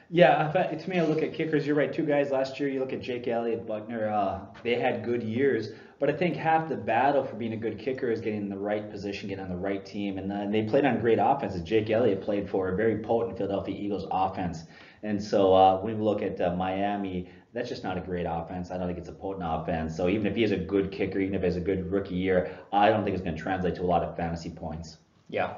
Yeah, to me, I look at kickers. You're right. 2 guys last year. You look at Jake Elliott, Buckner. They had good years, but I think half the battle for being a good kicker is getting in the right position, getting on the right team, and they played on great offenses. Jake Elliott played for a very potent Philadelphia Eagles offense, and so when we look at Miami, that's just not a great offense. I don't think it's a potent offense. So even if he has a good kicker, even if he has a good rookie year, I don't think it's going to translate to a lot of fantasy points. Yeah.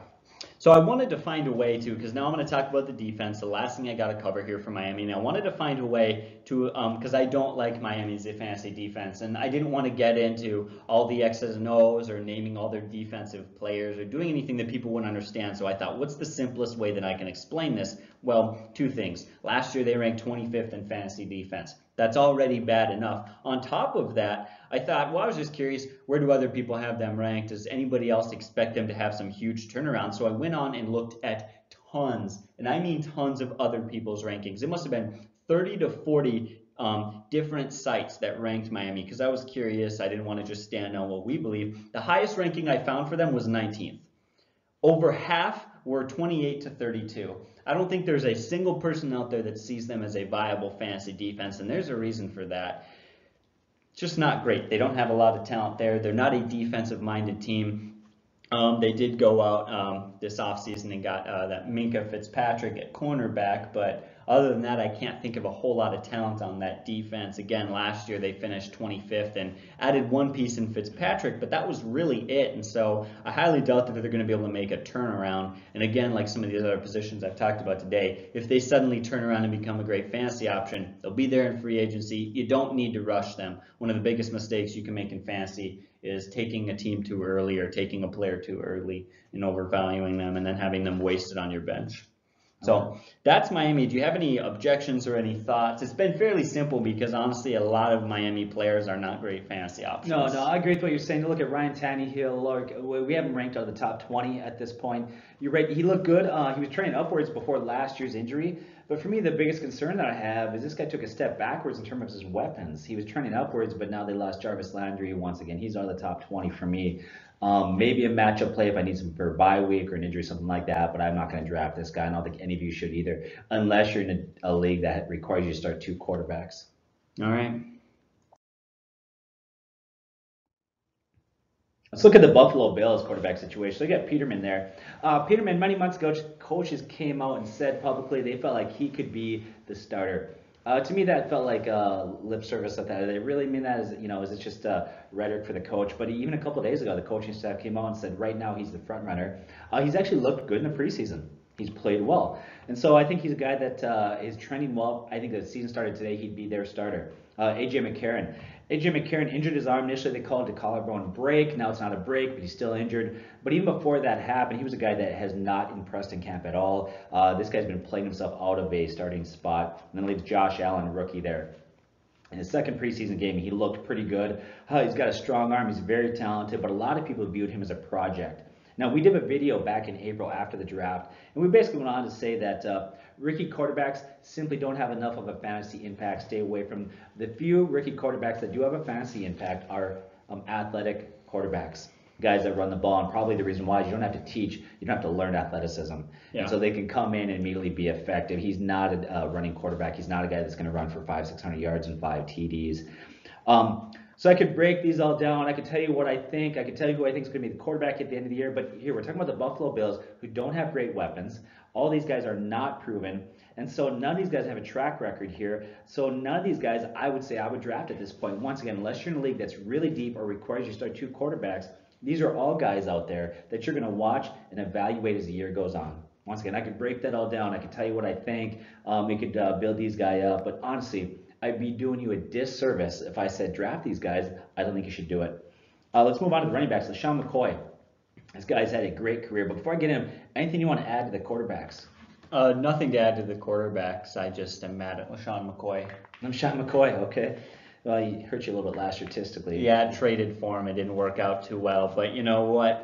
So I wanted to find a way to, because now I'm going to talk about the defense, the last thing I got to cover here for Miami. And I wanted to find a way to, because I don't like Miami's fantasy defense, and I didn't want to get into all the X's and O's or naming all their defensive players or doing anything that people wouldn't understand. So I thought, what's the simplest way that I can explain this? Well, 2 things. Last year they ranked 25th in fantasy defense. That's already bad enough. On top of that, I thought, well, I was just curious, where do other people have them ranked? Does anybody else expect them to have some huge turnaround? So I went on and looked at tons, and I mean tons of other people's rankings. It must have been 30 to 40 different sites that ranked Miami because I was curious. I didn't want to just stand on what we believe. The highest ranking I found for them was 19th. Over half were 28 to 32. I don't think there's a single person out there that sees them as a viable fantasy defense, and there's a reason for that. It's just not great. They don't have a lot of talent there. They're not a defensive-minded team. They did go out this offseason and got that Minka Fitzpatrick at cornerback, but other than that, I can't think of a whole lot of talent on that defense. Again, last year they finished 25th and added one piece in Fitzpatrick, but that was really it. And so I highly doubt that they're going to be able to make a turnaround. And again, like some of these other positions I've talked about today, if they suddenly turn around and become a great fantasy option, they'll be there in free agency. You don't need to rush them. One of the biggest mistakes you can make in fantasy is taking a team too early or taking a player too early and overvaluing them and then having them wasted on your bench. So that's Miami. Do you have any objections or any thoughts? It's been fairly simple because honestly, a lot of Miami players are not great fantasy options. No, I agree with what you're saying. Look at Ryan Tannehill. We haven't ranked out of the top 20 at this point. You're right. He looked good. He was trending upwards before last year's injury. But for me, the biggest concern that I have is this guy took a step backwards in terms of his weapons. He was trending upwards, but now they lost Jarvis Landry once again. He's out of the top 20 for me. Maybe a matchup play if I need some for a bye week or an injury, something like that, but I'm not going to draft this guy. I don't think any of you should either, unless you're in a league that requires you to start 2 quarterbacks. All right. Let's look at the Buffalo Bills quarterback situation. So you got Peterman there. Peterman, many months ago, coaches came out and said publicly they felt like he could be the starter. To me, that felt like lip service at that. They really mean that as, is it just rhetoric for the coach? But even a couple of days ago, the coaching staff came out and said right now he's the front runner. He's actually looked good in the preseason. He's played well. And so I think he's a guy that is trending well. I think the season started today, he'd be their starter. A.J. McCarron. A.J. McCarron injured his arm. Initially, they called it a collarbone break. Now it's not a break, but he's still injured. But even before that happened, he was a guy that has not impressed in camp at all. This guy's been playing himself out of a starting spot. And then leaves Josh Allen, rookie, there. In his second preseason game, he looked pretty good. He's got a strong arm. He's very talented, but a lot of people viewed him as a project. Now, we did a video back in April after the draft, and we basically went on to say that rookie quarterbacks simply don't have enough of a fantasy impact. Stay away from the few rookie quarterbacks that do have a fantasy impact are athletic quarterbacks, guys that run the ball. And probably the reason why is you don't have to teach, you don't have to learn athleticism. Yeah. And so they can come in and immediately be effective. He's not a running quarterback. He's not a guy that's going to run for 500-600 yards and 5 TDs. So I could break these all down. I could tell you what I think. I could tell you who I think is going to be the quarterback at the end of the year. But here, we're talking about the Buffalo Bills, who don't have great weapons. All these guys are not proven. And so none of these guys have a track record here. So none of these guys, I would say, I would draft at this point. Once again, unless you're in a league that's really deep or requires you to start 2 quarterbacks, these are all guys out there that you're going to watch and evaluate as the year goes on. Once again, I could break that all down. I could tell you what I think. We could build these guys up. But honestly, I'd be doing you a disservice if I said draft these guys. I don't think you should do it. Let's move on to the running backs. LeSean McCoy. This guy's had a great career. But before I get him, anything you want to add to the quarterbacks? Nothing to add to the quarterbacks. I just am mad at LeSean McCoy. LeSean McCoy, okay. Well, he hurt you a little bit last year statistically. Yeah, traded for him. It didn't work out too well. But you know what?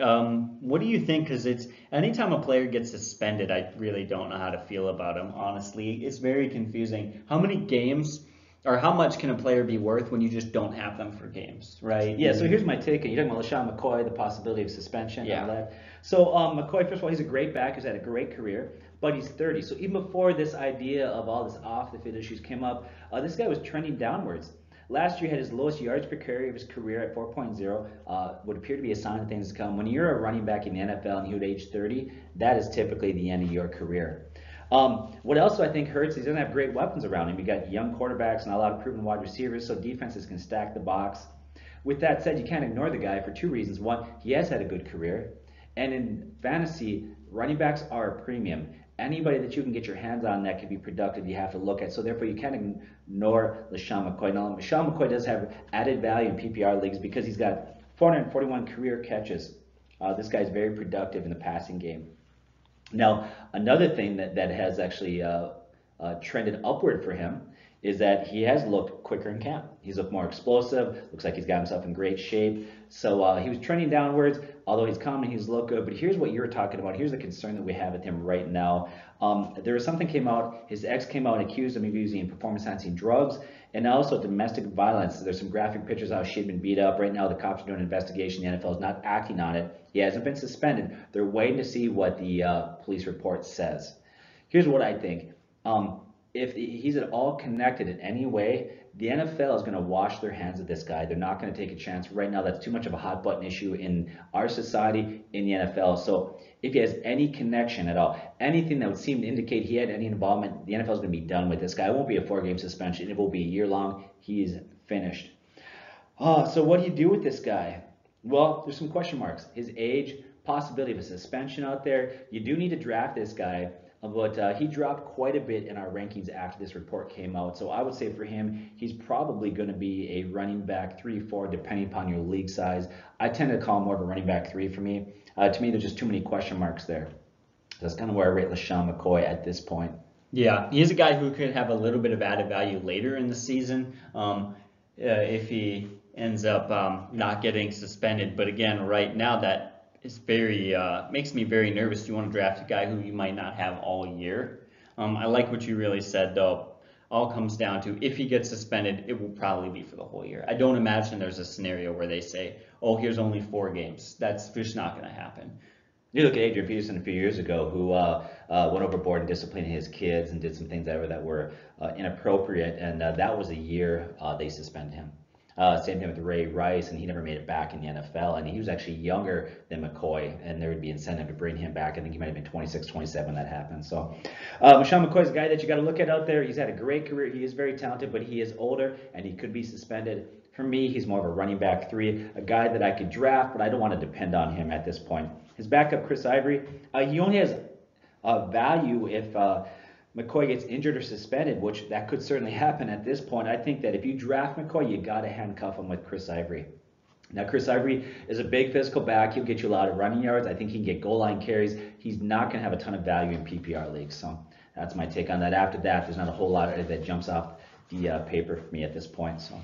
What do you think? Because it's anytime a player gets suspended, I really don't know how to feel about him, honestly. It's very confusing. How many games or how much can a player be worth when you just don't have them for games, right? Yeah, so here's my take. You're talking about LeSean McCoy, the possibility of suspension and all that. So McCoy, first of all, he's a great back. He's had a great career, but he's 30. So even before this idea of all this off-the-field issues came up, this guy was trending downwards. Last year, he had his lowest yards per carry of his career at 4.0. Would appear to be a sign of things to come. When you're a running back in the NFL and you're at age 30, that is typically the end of your career. What else I think hurts is he doesn't have great weapons around him. You got young quarterbacks and a lot of proven wide receivers, so defenses can stack the box. With that said, you can't ignore the guy for 2 reasons. One, he has had a good career. And in fantasy, running backs are a premium. Anybody that you can get your hands on that can be productive, you have to look at. So therefore, you can't ignore LeSean McCoy. Now, LeSean McCoy does have added value in PPR leagues because he's got 441 career catches. This guy's very productive in the passing game. Now, another thing that has actually trended upward for him is that he has looked quicker in camp. He's looked more explosive. Looks like he's got himself in great shape. So he was trending downwards, although he's coming, he's looked good. But here's what you're talking about. Here's the concern that we have with him right now. There was something came out, his ex came out and accused him of using performance-enhancing drugs and also domestic violence. There's some graphic pictures of how she'd been beat up. Right now, the cops are doing an investigation. The NFL is not acting on it. He hasn't been suspended. They're waiting to see what the police report says. Here's what I think. If he's at all connected in any way, the NFL is going to wash their hands of this guy. They're not going to take a chance. Right now, that's too much of a hot button issue in our society, in the NFL. So if he has any connection at all, anything that would seem to indicate he had any involvement, the NFL is going to be done with this guy. It won't be a 4-game suspension. It will be a year long. He's finished. So what do you do with this guy? Well, there's some question marks. His age, possibility of a suspension out there. You do need to draft this guy. But he dropped quite a bit in our rankings after this report came out. So I would say for him, he's probably going to be a running back 3-4, depending upon your league size. I tend to call him more of a running back 3 for me. To me, there's just too many question marks there. That's kind of where I rate LeSean McCoy at this point. Yeah, he's a guy who could have a little bit of added value later in the season if he ends up not getting suspended. But again, right now that is very makes me very nervous. You want to draft a guy who you might not have all year. I like what you really said, though. All comes down to if he gets suspended, it will probably be for the whole year. I don't imagine there's a scenario where they say, oh, here's only 4 games. That's just not going to happen. You look at Adrian Peterson a few years ago, who went overboard in disciplining his kids and did some things that were inappropriate, and that was a year they suspended him. Same thing with Ray Rice, and he never made it back in the NFL, and he was actually younger than McCoy, and there would be incentive to bring him back. I think he might have been 26, 27 when that happened. So LeSean McCoy is a guy that you got to look at out there. He's had a great career. He is very talented, but he is older, and he could be suspended. For me, he's more of a running back 3, a guy that I could draft, but I don't want to depend on him at this point. His backup, Chris Ivory, he only has value if McCoy gets injured or suspended, which that could certainly happen at this point. I think that if you draft McCoy, you got to handcuff him with Chris Ivory. Now, Chris Ivory is a big physical back. He'll get you a lot of running yards. I think he can get goal line carries. He's not going to have a ton of value in PPR leagues. So that's my take on that. After that, there's not a whole lot that jumps off the paper for me at this point. So,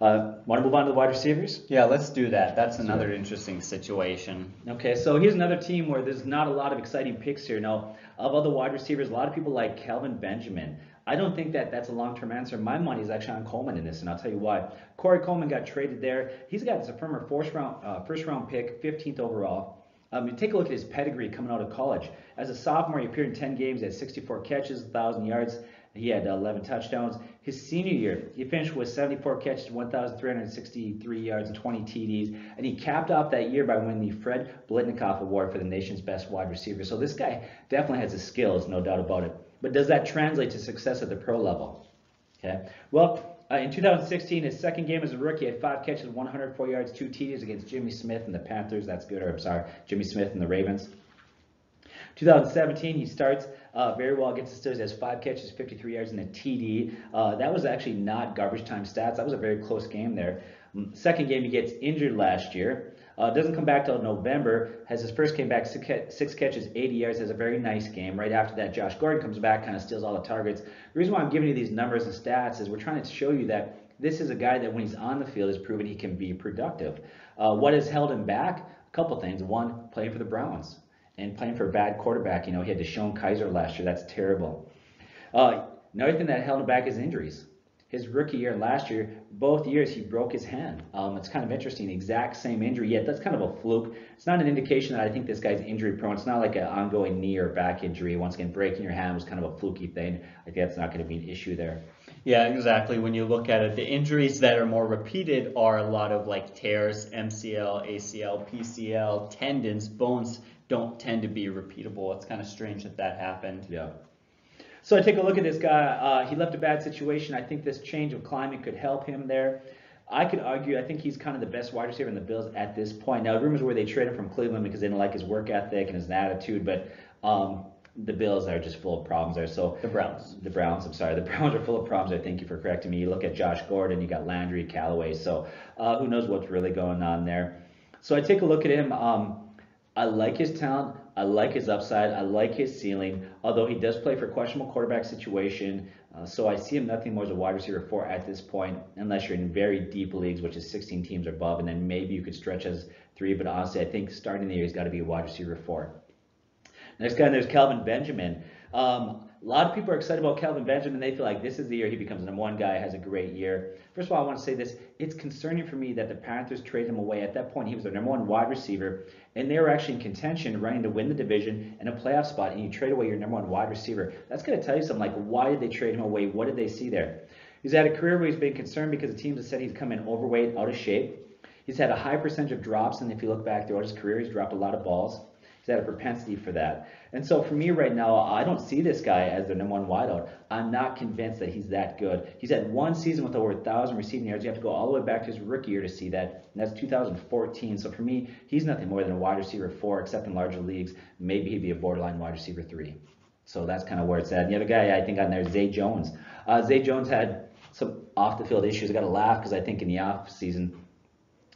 want to move on to the wide receivers? Yeah, let's do that. That's another interesting situation. Okay, so here's another team where there's not a lot of exciting picks here. Now, of all the wide receivers, a lot of people like Kelvin Benjamin. I don't think that that's a long-term answer. My money is actually on Coleman in this, and I'll tell you why. Corey Coleman got traded there. He's got a former first-round pick, 15th overall. You take a look at his pedigree coming out of college. As a sophomore, he appeared in 10 games, had 64 catches, 1,000 yards. He had 11 touchdowns. His senior year, he finished with 74 catches, 1,363 yards, and 20 TDs. And he capped off that year by winning the Fred Blitnikoff Award for the nation's best wide receiver. So this guy definitely has the skills, no doubt about it. But does that translate to success at the pro level? Okay. Well, in 2016, his second game as a rookie, he had 5 catches, 104 yards, 2 TDs against Jimmy Smith and the Panthers. That's good. Or I'm sorry, Jimmy Smith and the Ravens. 2017, he starts very well against the Steelers. He has 5 catches, 53 yards, and a TD. That was actually not garbage time stats. That was a very close game there. Second game, he gets injured last year. Doesn't come back till November. Has his first game back, 6 catches, 80 yards. Has a very nice game. Right after that, Josh Gordon comes back, kind of steals all the targets. The reason why I'm giving you these numbers and stats is we're trying to show you that this is a guy that when he's on the field has proven he can be productive. What has held him back? A couple things. One, playing for the Browns and playing for a bad quarterback. You know, he had Deshaun Kaiser last year. That's terrible. Another thing that held him back is injuries. His rookie year last year, both years he broke his hand. It's kind of interesting, exact same injury, yet that's kind of a fluke. It's not an indication that I think this guy's injury prone. It's not like an ongoing knee or back injury. Once again, breaking your hand was kind of a fluky thing. I think that's not going to be an issue there. Yeah, exactly. When you look at it, the injuries that are more repeated are a lot of like tears, MCL, ACL, PCL, tendons, bones don't tend to be repeatable. It's kind of strange that happened. Yeah. So I take a look at this guy. He left a bad situation. I think this change of climate could help him there. I could argue, I think he's kind of the best wide receiver in the Bills at this point. Now, rumors were they traded him from Cleveland because they didn't like his work ethic and his attitude, but the Bills are just full of problems there. So The Browns, I'm sorry. The Browns are full of problems there. Thank you for correcting me. You look at Josh Gordon, you got Landry, Callaway. So who knows what's really going on there. So I take a look at him. I like his talent. I like his upside. I like his ceiling, although he does play for a questionable quarterback situation. So I see him nothing more as a wide receiver 4 at this point, unless you're in very deep leagues, which is 16 teams or above, and then maybe you could stretch as 3. But honestly, I think starting the year, he's got to be a wide receiver 4. Next guy, there's Kelvin Benjamin. A lot of people are excited about Kelvin Benjamin. They feel like this is the year he becomes the #1 guy, has a great year. First of all, I want to say this. It's concerning for me that the Panthers traded him away. At that point, he was their #1 wide receiver, and they were actually in contention, running to win the division and a playoff spot, and you trade away your #1 wide receiver. That's going to tell you something, like, why did they trade him away? What did they see there? He's had a career where he's been concerned because the teams have said he's come in overweight, out of shape. He's had a high percentage of drops, and if you look back throughout his career, he's dropped a lot of balls. He's had a propensity for that. And so for me right now, I don't see this guy as their #1 wideout. I'm not convinced that he's that good. He's had one season with over 1,000 receiving yards. You have to go all the way back to his rookie year to see that, and that's 2014. So for me, he's nothing more than a wide receiver 4, except in larger leagues. Maybe he'd be a borderline wide receiver 3. So that's kind of where it's at. And the other guy I think on there is Zay Jones. Zay Jones had some off-the-field issues. I got to laugh because I think in the off-season,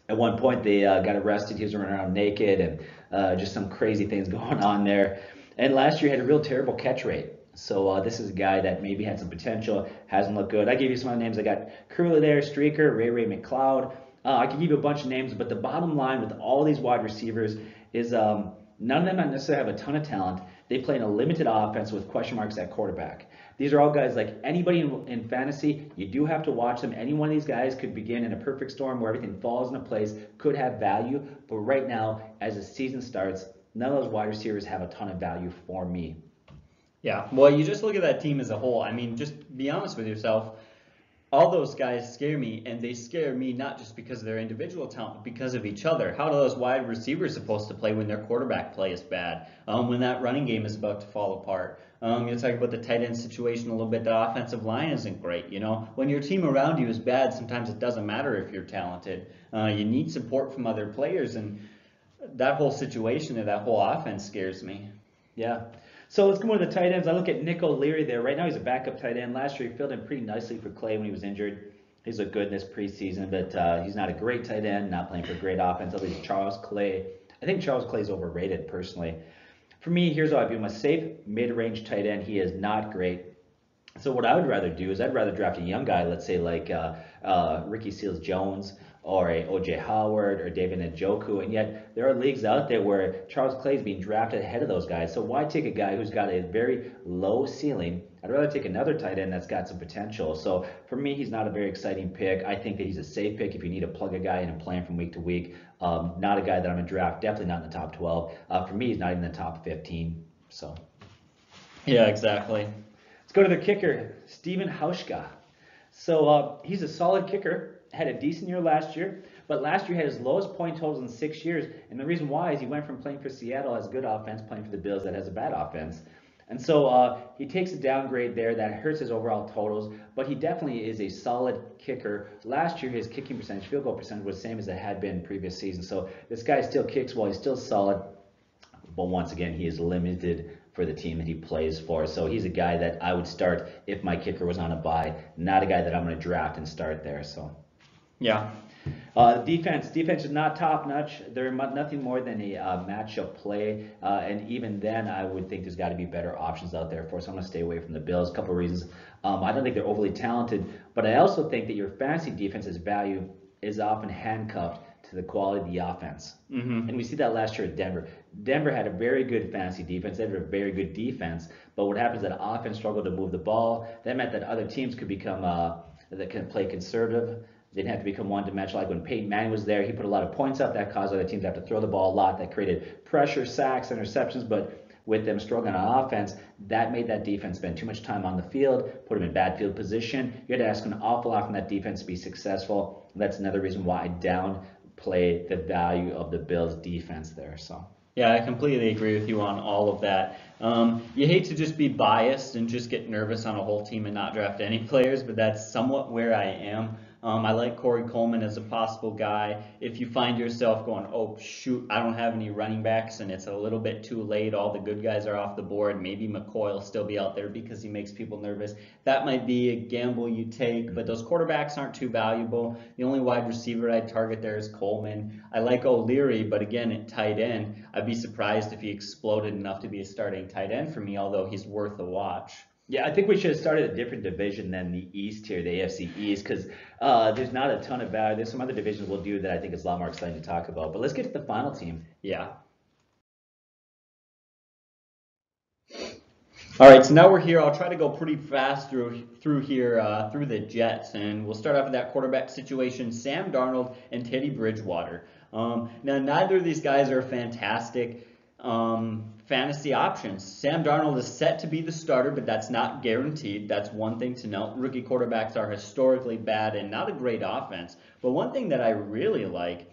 at one point, they got arrested. He was running around naked and just some crazy things going on there. And last year, he had a real terrible catch rate. So this is a guy that maybe had some potential, hasn't looked good. I gave you some of the names. I got Curly there, Streaker, Ray McLeod. I could give you a bunch of names, but the bottom line with all these wide receivers is none of them necessarily have a ton of talent. They play in a limited offense with question marks at quarterback. These are all guys like anybody in fantasy, you do have to watch them. Any one of these guys could begin in a perfect storm where everything falls into place, could have value. But right now, as the season starts, none of those wide receivers have a ton of value for me. Yeah, well, you just look at that team as a whole. I mean, just be honest with yourself. All those guys scare me, and they scare me not just because of their individual talent, but because of each other. How are those wide receivers supposed to play when their quarterback play is bad? When that running game is about to fall apart? You're talking about the tight end situation a little bit. The offensive line isn't great. You know, when your team around you is bad, sometimes it doesn't matter if you're talented. You need support from other players, and that whole situation and that whole offense scares me. Yeah. So let's go to the tight ends. I look at Nick O'Leary there. Right now he's a backup tight end. Last year he filled in pretty nicely for Clay when he was injured. He's looked good in this preseason, but he's not a great tight end, not playing for a great offense. At least Charles Clay. I think Charles Clay is overrated personally. For me, here's what I view him: a safe mid-range tight end. He is not great. So what I would rather do is I'd rather draft a young guy, let's say like Ricky Seals-Jones or a O.J. Howard or David Njoku, and yet there are leagues out there where Charles Clay is being drafted ahead of those guys. So why take a guy who's got a very low ceiling? I'd rather take another tight end that's got some potential. So for me, he's not a very exciting pick. I think that he's a safe pick if you need to plug a guy in and play him from week to week. Not a guy that I'm going to draft, definitely not in the top 12. For me, he's not even in the top 15. So Yeah, exactly. let's go to the kicker, Steven Hauschka. So he's a solid kicker. Had a decent year last year, but last year had his lowest point totals in 6 years. And the reason why is he went from playing for Seattle as a good offense, playing for the Bills that has a bad offense. And so he takes a downgrade there that hurts his overall totals, but he definitely is a solid kicker. Last year, his kicking percentage, field goal percentage, was the same as it had been previous season. So this guy still kicks well. He's still solid, but once again, he is limited for the team that he plays for. So he's a guy that I would start if my kicker was on a bye, not a guy that I'm going to draft and start there. So. Yeah. Defense is not top notch. They're nothing more than a matchup play, and even then, I would think there's got to be better options out there for us. So I'm going to stay away from the Bills. A couple of reasons. I don't think they're overly talented, but I also think that your fantasy defense's value is often handcuffed to the quality of the offense. Mm-hmm. And we see that last year at Denver. Denver had a very good fantasy defense. They had a very good defense, but what happens is that offense struggled to move the ball. That meant that other teams could become that can play conservative. They didn't have to become one-dimensional. Like when Peyton Manning was there, he put a lot of points up. That caused other teams to have to throw the ball a lot. That created pressure, sacks, interceptions. But with them struggling on offense, that made that defense spend too much time on the field, put them in bad field position. You had to ask an awful lot from that defense to be successful. That's another reason why I downplay the value of the Bills' defense there. So. Yeah, I completely agree with you on all of that. You hate to just be biased and just get nervous on a whole team and not draft any players, but that's somewhat where I am. I like Corey Coleman as a possible guy. If you find yourself going, oh shoot, I don't have any running backs and it's a little bit too late, all the good guys are off the board, maybe McCoy will still be out there because he makes people nervous. That might be a gamble you take, but those quarterbacks aren't too valuable. The only wide receiver I'd target there is Coleman. I like O'Leary, but again, at tight end, I'd be surprised if he exploded enough to be a starting tight end for me, although he's worth a watch. Yeah, I think we should have started a different division than the East here, the AFC East, because there's not a ton of value. There's some other divisions we'll do that I think is a lot more exciting to talk about. But let's get to the final team. Yeah. All right, so now we're here. I'll try to go pretty fast through here through the Jets, and we'll start off with that quarterback situation: Sam Darnold and Teddy Bridgewater. Now, neither of these guys are fantastic fantasy options. Sam Darnold is set to be the starter, but that's not guaranteed. That's one thing to note. Rookie quarterbacks are historically bad and not a great offense. But one thing that I really like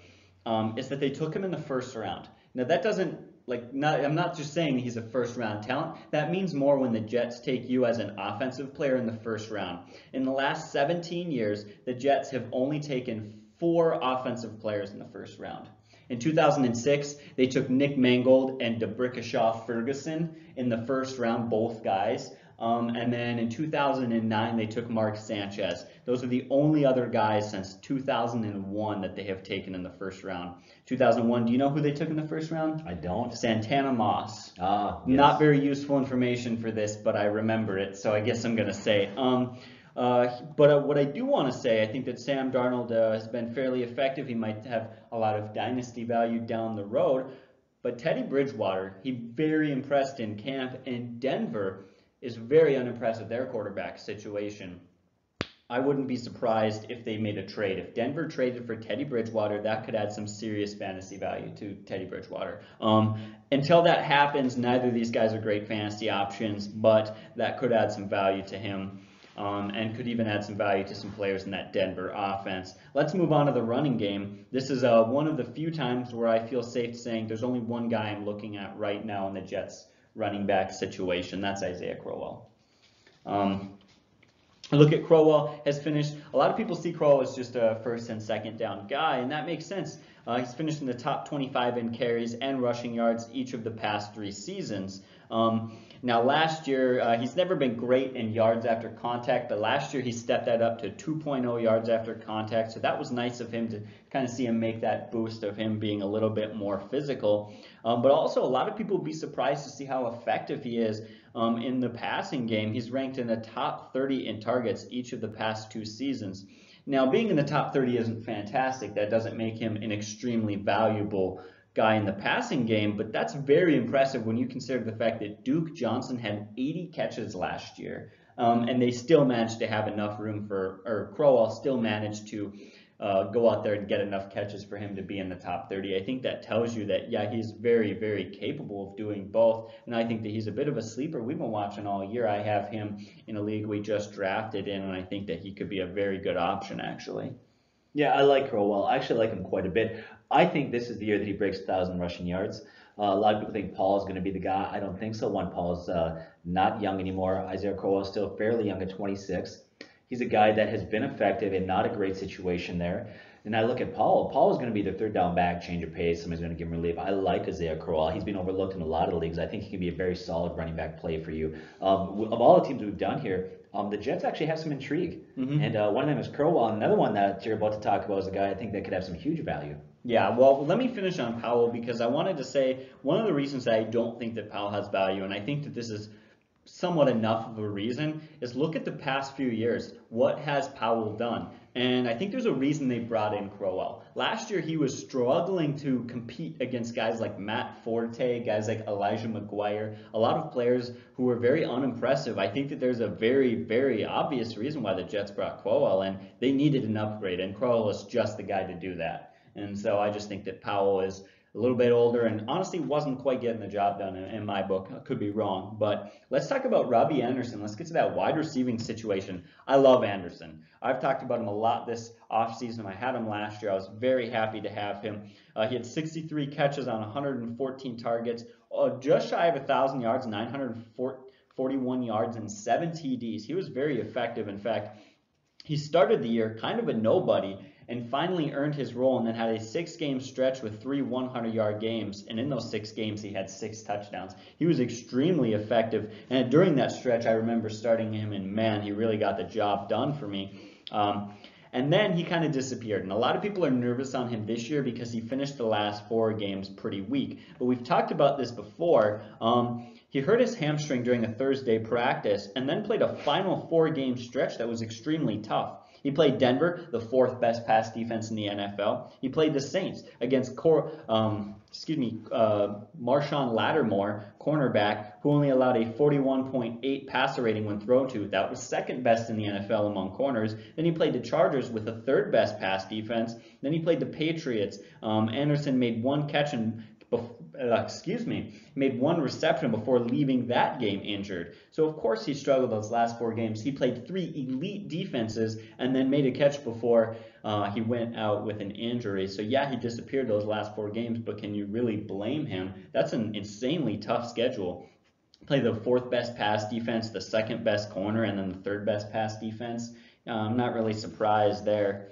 is that they took him in the first round. Now, that doesn't I'm not just saying he's a first round talent. That means more when the Jets take you as an offensive player in the first round. In the last 17 years, the Jets have only taken 4 offensive players in the first round. In 2006, they took Nick Mangold and DeBrickashaw Ferguson in the first round, both guys. And then in 2009, they took Mark Sanchez. Those are the only other guys since 2001 that they have taken in the first round. 2001, do you know who they took in the first round? I don't. Santana Moss. Yes. Not very useful information for this, but I remember it, so I guess I'm going to say it. But what I do want to say, I think that Sam Darnold has been fairly effective. He might have a lot of dynasty value down the road. But Teddy Bridgewater, he very impressed in camp, and Denver is very unimpressed with their quarterback situation. I wouldn't be surprised if they made a trade. If Denver traded for Teddy Bridgewater, that could add some serious fantasy value to Teddy Bridgewater. Until that happens, neither of these guys are great fantasy options, but that could add some value to him. And could even add some value to some players in that Denver offense. Let's move on to the running game. This is one of the few times where I feel safe saying there's only one guy I'm looking at right now in the Jets running back situation. That's Isaiah Crowell. Look at Crowell has finished. A lot of people see Crowell as just a first and second down guy, and that makes sense. He's finished in the top 25 in carries and rushing yards each of the past 3 seasons. Now, last year, he's never been great in yards after contact, but last year he stepped that up to 2.0 yards after contact, so that was nice of him to kind of see him make that boost of him being a little bit more physical. But also, a lot of people would be surprised to see how effective he is in the passing game. He's ranked in the top 30 in targets each of the past 2 seasons. Now, being in the top 30 isn't fantastic. That doesn't make him an extremely valuable guy in the passing game, but that's very impressive when you consider the fact that Duke Johnson had 80 catches last year, and they still managed to have enough room or Crowell still managed to go out there and get enough catches for him to be in the top 30. I think that tells you that, yeah, he's very, very capable of doing both, and I think that he's a bit of a sleeper. We've been watching all year. I have him in a league we just drafted in, and I think that he could be a very good option, actually. Yeah, I like Crowell. I actually like him quite a bit. I think this is the year that he breaks 1,000 rushing yards. A lot of people think Paul is going to be the guy. I don't think so. One, Paul is not young anymore. Isaiah Crowell is still fairly young at 26. He's a guy that has been effective in not a great situation there. And I look at Paul. Paul is going to be the third down back, change of pace. Somebody's going to give him relief. I like Isaiah Crowell. He's been overlooked in a lot of leagues. I think he can be a very solid running back play for you. Of all the teams we've done here, the Jets actually have some intrigue. Mm-hmm. And one of them is Crowell. Another one that you're about to talk about is a guy I think that could have some huge value. Yeah, well, let me finish on Powell because I wanted to say one of the reasons that I don't think that Powell has value, and I think that this is somewhat enough of a reason, is look at the past few years. What has Powell done? And I think there's a reason they brought in Crowell. Last year, he was struggling to compete against guys like Matt Forte, guys like Elijah McGuire, a lot of players who were very unimpressive. I think that there's a very, very obvious reason why the Jets brought Crowell, and they needed an upgrade, and Crowell is just the guy to do that. And so I just think that Powell is a little bit older and honestly wasn't quite getting the job done in my book. I could be wrong. But let's talk about Robbie Anderson. Let's get to that wide receiving situation. I love Anderson. I've talked about him a lot this offseason. I had him last year. I was very happy to have him. He had 63 catches on 114 targets, just shy of 1,000 yards, 941 yards, and 7 TDs. He was very effective. In fact, He started the year kind of a nobody and finally earned his role and then had a 6-game stretch with 3 100-yard games. And in those 6 games, he had 6 touchdowns. He was extremely effective. And during that stretch, I remember starting him, and man, he really got the job done for me. And then he kind of disappeared. And a lot of people are nervous on him this year because he finished the last 4 games pretty weak. But we've talked about this before. He hurt his hamstring during a Thursday practice and then played a final 4-game stretch that was extremely tough. He played Denver, the 4th best pass defense in the NFL. He played the Saints against Marshawn Lattimore, cornerback, who only allowed a 41.8 passer rating when thrown to. That was 2nd best in the NFL among corners. Then he played the Chargers with the 3rd best pass defense. Then he played the Patriots. Anderson made 1 catch and made 1 reception before leaving that game injured. So of course he struggled those last 4 games. He played 3 elite defenses and then made a catch before he went out with an injury. So yeah, he disappeared those last 4 games, but can you really blame him? That's an insanely tough schedule. Play the 4th best pass defense, the 2nd best corner, and then the 3rd best pass defense. I'm not really surprised there.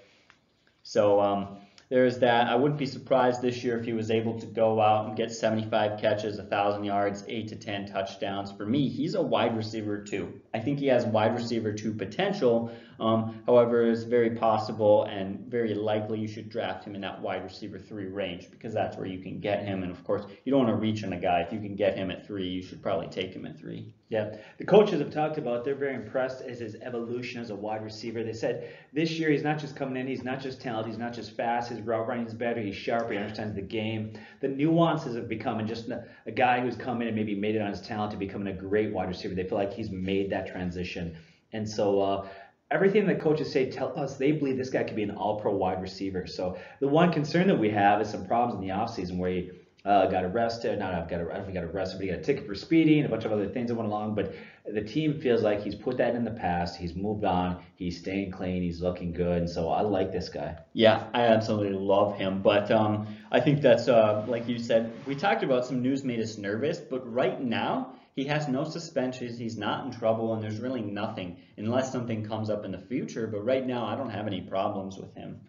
So there's that. I wouldn't be surprised this year if he was able to go out and get 75 catches, 1,000 yards, 8 to 10 touchdowns. For me, he's a wide receiver 2. I think he has wide receiver 2 potential. However, it's very possible and very likely you should draft him in that wide receiver 3 range because that's where you can get him. And of course, you don't want to reach on a guy. If you can get him at 3, you should probably take him at 3. Yeah, the coaches have talked about, they're very impressed as his evolution as a wide receiver. They said this year he's not just coming in, he's not just talented, he's not just fast, his route running is better, he's sharper, he understands the game. The nuances of becoming just a guy who's come in and maybe made it on his talent to becoming a great wide receiver. They feel like he's made that transition. And so everything that coaches say tell us they believe this guy could be an all-pro wide receiver. So the one concern that we have is some problems in the offseason where he got arrested. I don't know if he got arrested, but he got a ticket for speeding, a bunch of other things that went along. But the team feels like he's put that in the past. He's moved on. He's staying clean. He's looking good. And so I like this guy. Yeah, I absolutely love him. But I think that's, like you said, we talked about some news made us nervous. But right now, he has no suspensions. He's not in trouble. And there's really nothing unless something comes up in the future. But right now, I don't have any problems with him.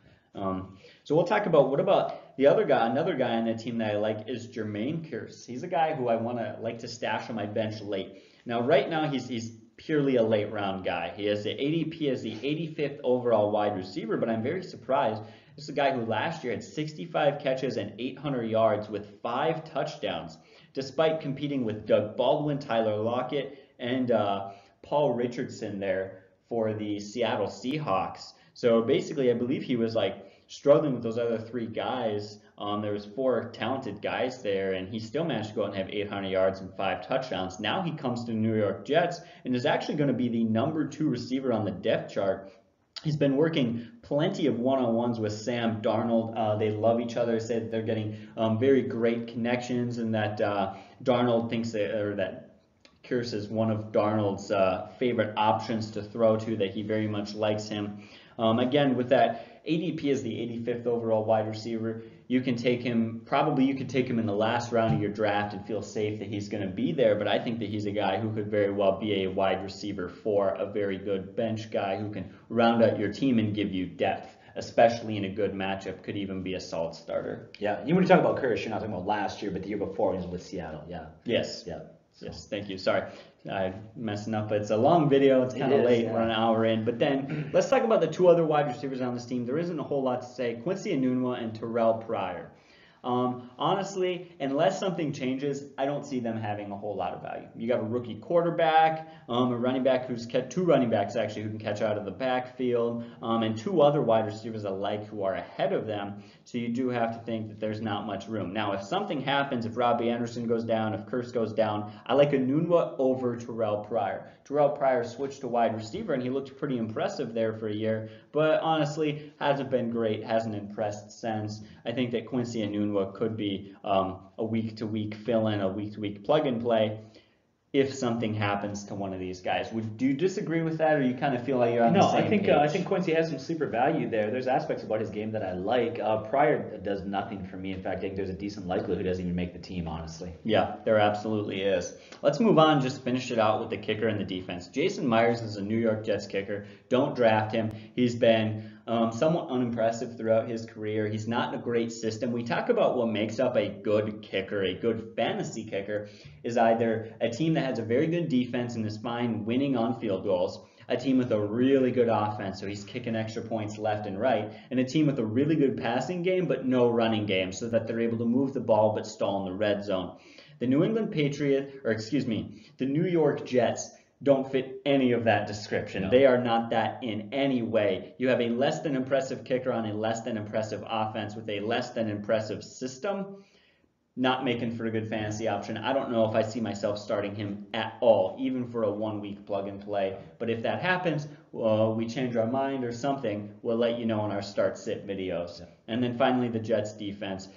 So we'll talk about what about the other guy. Another guy on the team that I like is Jermaine Kearse. He's a guy who I like to stash on my bench late. Now, right now, he's purely a late round guy. He has the ADP as the 85th overall wide receiver, but I'm very surprised. This is a guy who last year had 65 catches and 800 yards with 5 touchdowns, despite competing with Doug Baldwin, Tyler Lockett, and Paul Richardson there for the Seattle Seahawks. So basically, I believe he was struggling with those other 3 guys. There was 4 talented guys there, and he still managed to go out and have 800 yards and 5 touchdowns. Now he comes to the New York Jets and is actually going to be the number 2 receiver on the depth chart. He's been working plenty of one-on-ones with Sam Darnold. They love each other. Say that they're getting very great connections, and that Darnold thinks that Kearse is one of Darnold's favorite options to throw to, that he very much likes him. Again, with that ADP as the 85th overall wide receiver, you could take him in the last round of your draft and feel safe that he's going to be there. But I think that he's a guy who could very well be a wide receiver 4, a very good bench guy who can round out your team and give you depth, especially in a good matchup, could even be a solid starter. Yeah, when you talk about Kearse, you're not talking about last year, but the year before he was with Seattle. Yeah. Yes. Yeah. Yes, thank you. Sorry, I'm messing up. It's a long video. It's kind of late. Yeah. We're an hour in. But then let's talk about the 2 other wide receivers on this team. There isn't a whole lot to say. Quincy Enunwa and Terrell Pryor. Honestly, unless something changes, I don't see them having a whole lot of value. You got a rookie quarterback, a running back who's 2 running backs actually who can catch out of the backfield, and 2 other wide receivers alike who are ahead of them. So you do have to think that there's not much room. Now, if something happens, if Robbie Anderson goes down, if Kearse goes down, I like Enunwa over Terrell Pryor. Terrell Pryor switched to wide receiver, and he looked pretty impressive there for a year, but honestly, hasn't been great, hasn't impressed since. I think that Quincy Enunwa could be a week-to-week fill-in, a week-to-week plug-and-play. if something happens to one of these guys. Do you disagree with that, or you kind of feel like you're on the No, same I page? think Quincy has some sleeper value there. There's aspects about his game that I like. Pryor does nothing for me. In fact, I think there's a decent likelihood he doesn't even make the team, honestly. Yeah, there absolutely is. Let's move on, just finish it out with the kicker and the defense. Jason Myers is a New York Jets kicker. Don't draft him. He's been somewhat unimpressive throughout his career. He's not in a great system. We talk about what makes up a good kicker, a good fantasy kicker, is either a team that has a very good defense and is fine winning on field goals, a team with a really good offense, so he's kicking extra points left and right, and a team with a really good passing game but no running game, so that they're able to move the ball but stall in the red zone. The the New York Jets don't fit any of that description. No. They are not that in any way. You have a less than impressive kicker on a less than impressive offense with a less than impressive system. Not making for a good fantasy option. I don't know if I see myself starting him at all, even for a 1 week plug and play. But if that happens, we change our mind or something, we'll let you know in our start sit videos. And then finally, the Jets defense,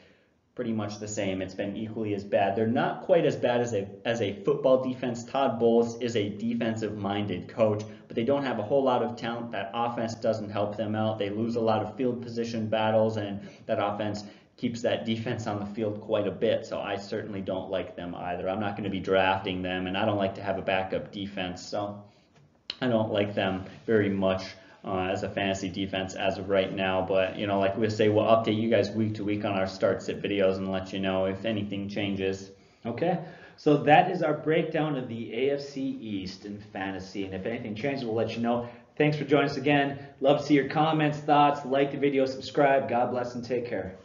pretty much the same. It's been equally as bad. They're not quite as bad as a football defense. Todd Bowles is a defensive-minded coach, but they don't have a whole lot of talent. That offense doesn't help them out. They lose a lot of field position battles, and that offense keeps that defense on the field quite a bit, so I certainly don't like them either. I'm not going to be drafting them, and I don't like to have a backup defense, so I don't like them very much as a fantasy defense as of right now. But, like we say, we'll update you guys week to week on our start sit videos and let you know if anything changes. Okay, so that is our breakdown of the AFC East in fantasy, and if anything changes, we'll let you know. Thanks for joining us again. Love to see your comments, thoughts. Like the video, subscribe. God bless and take care.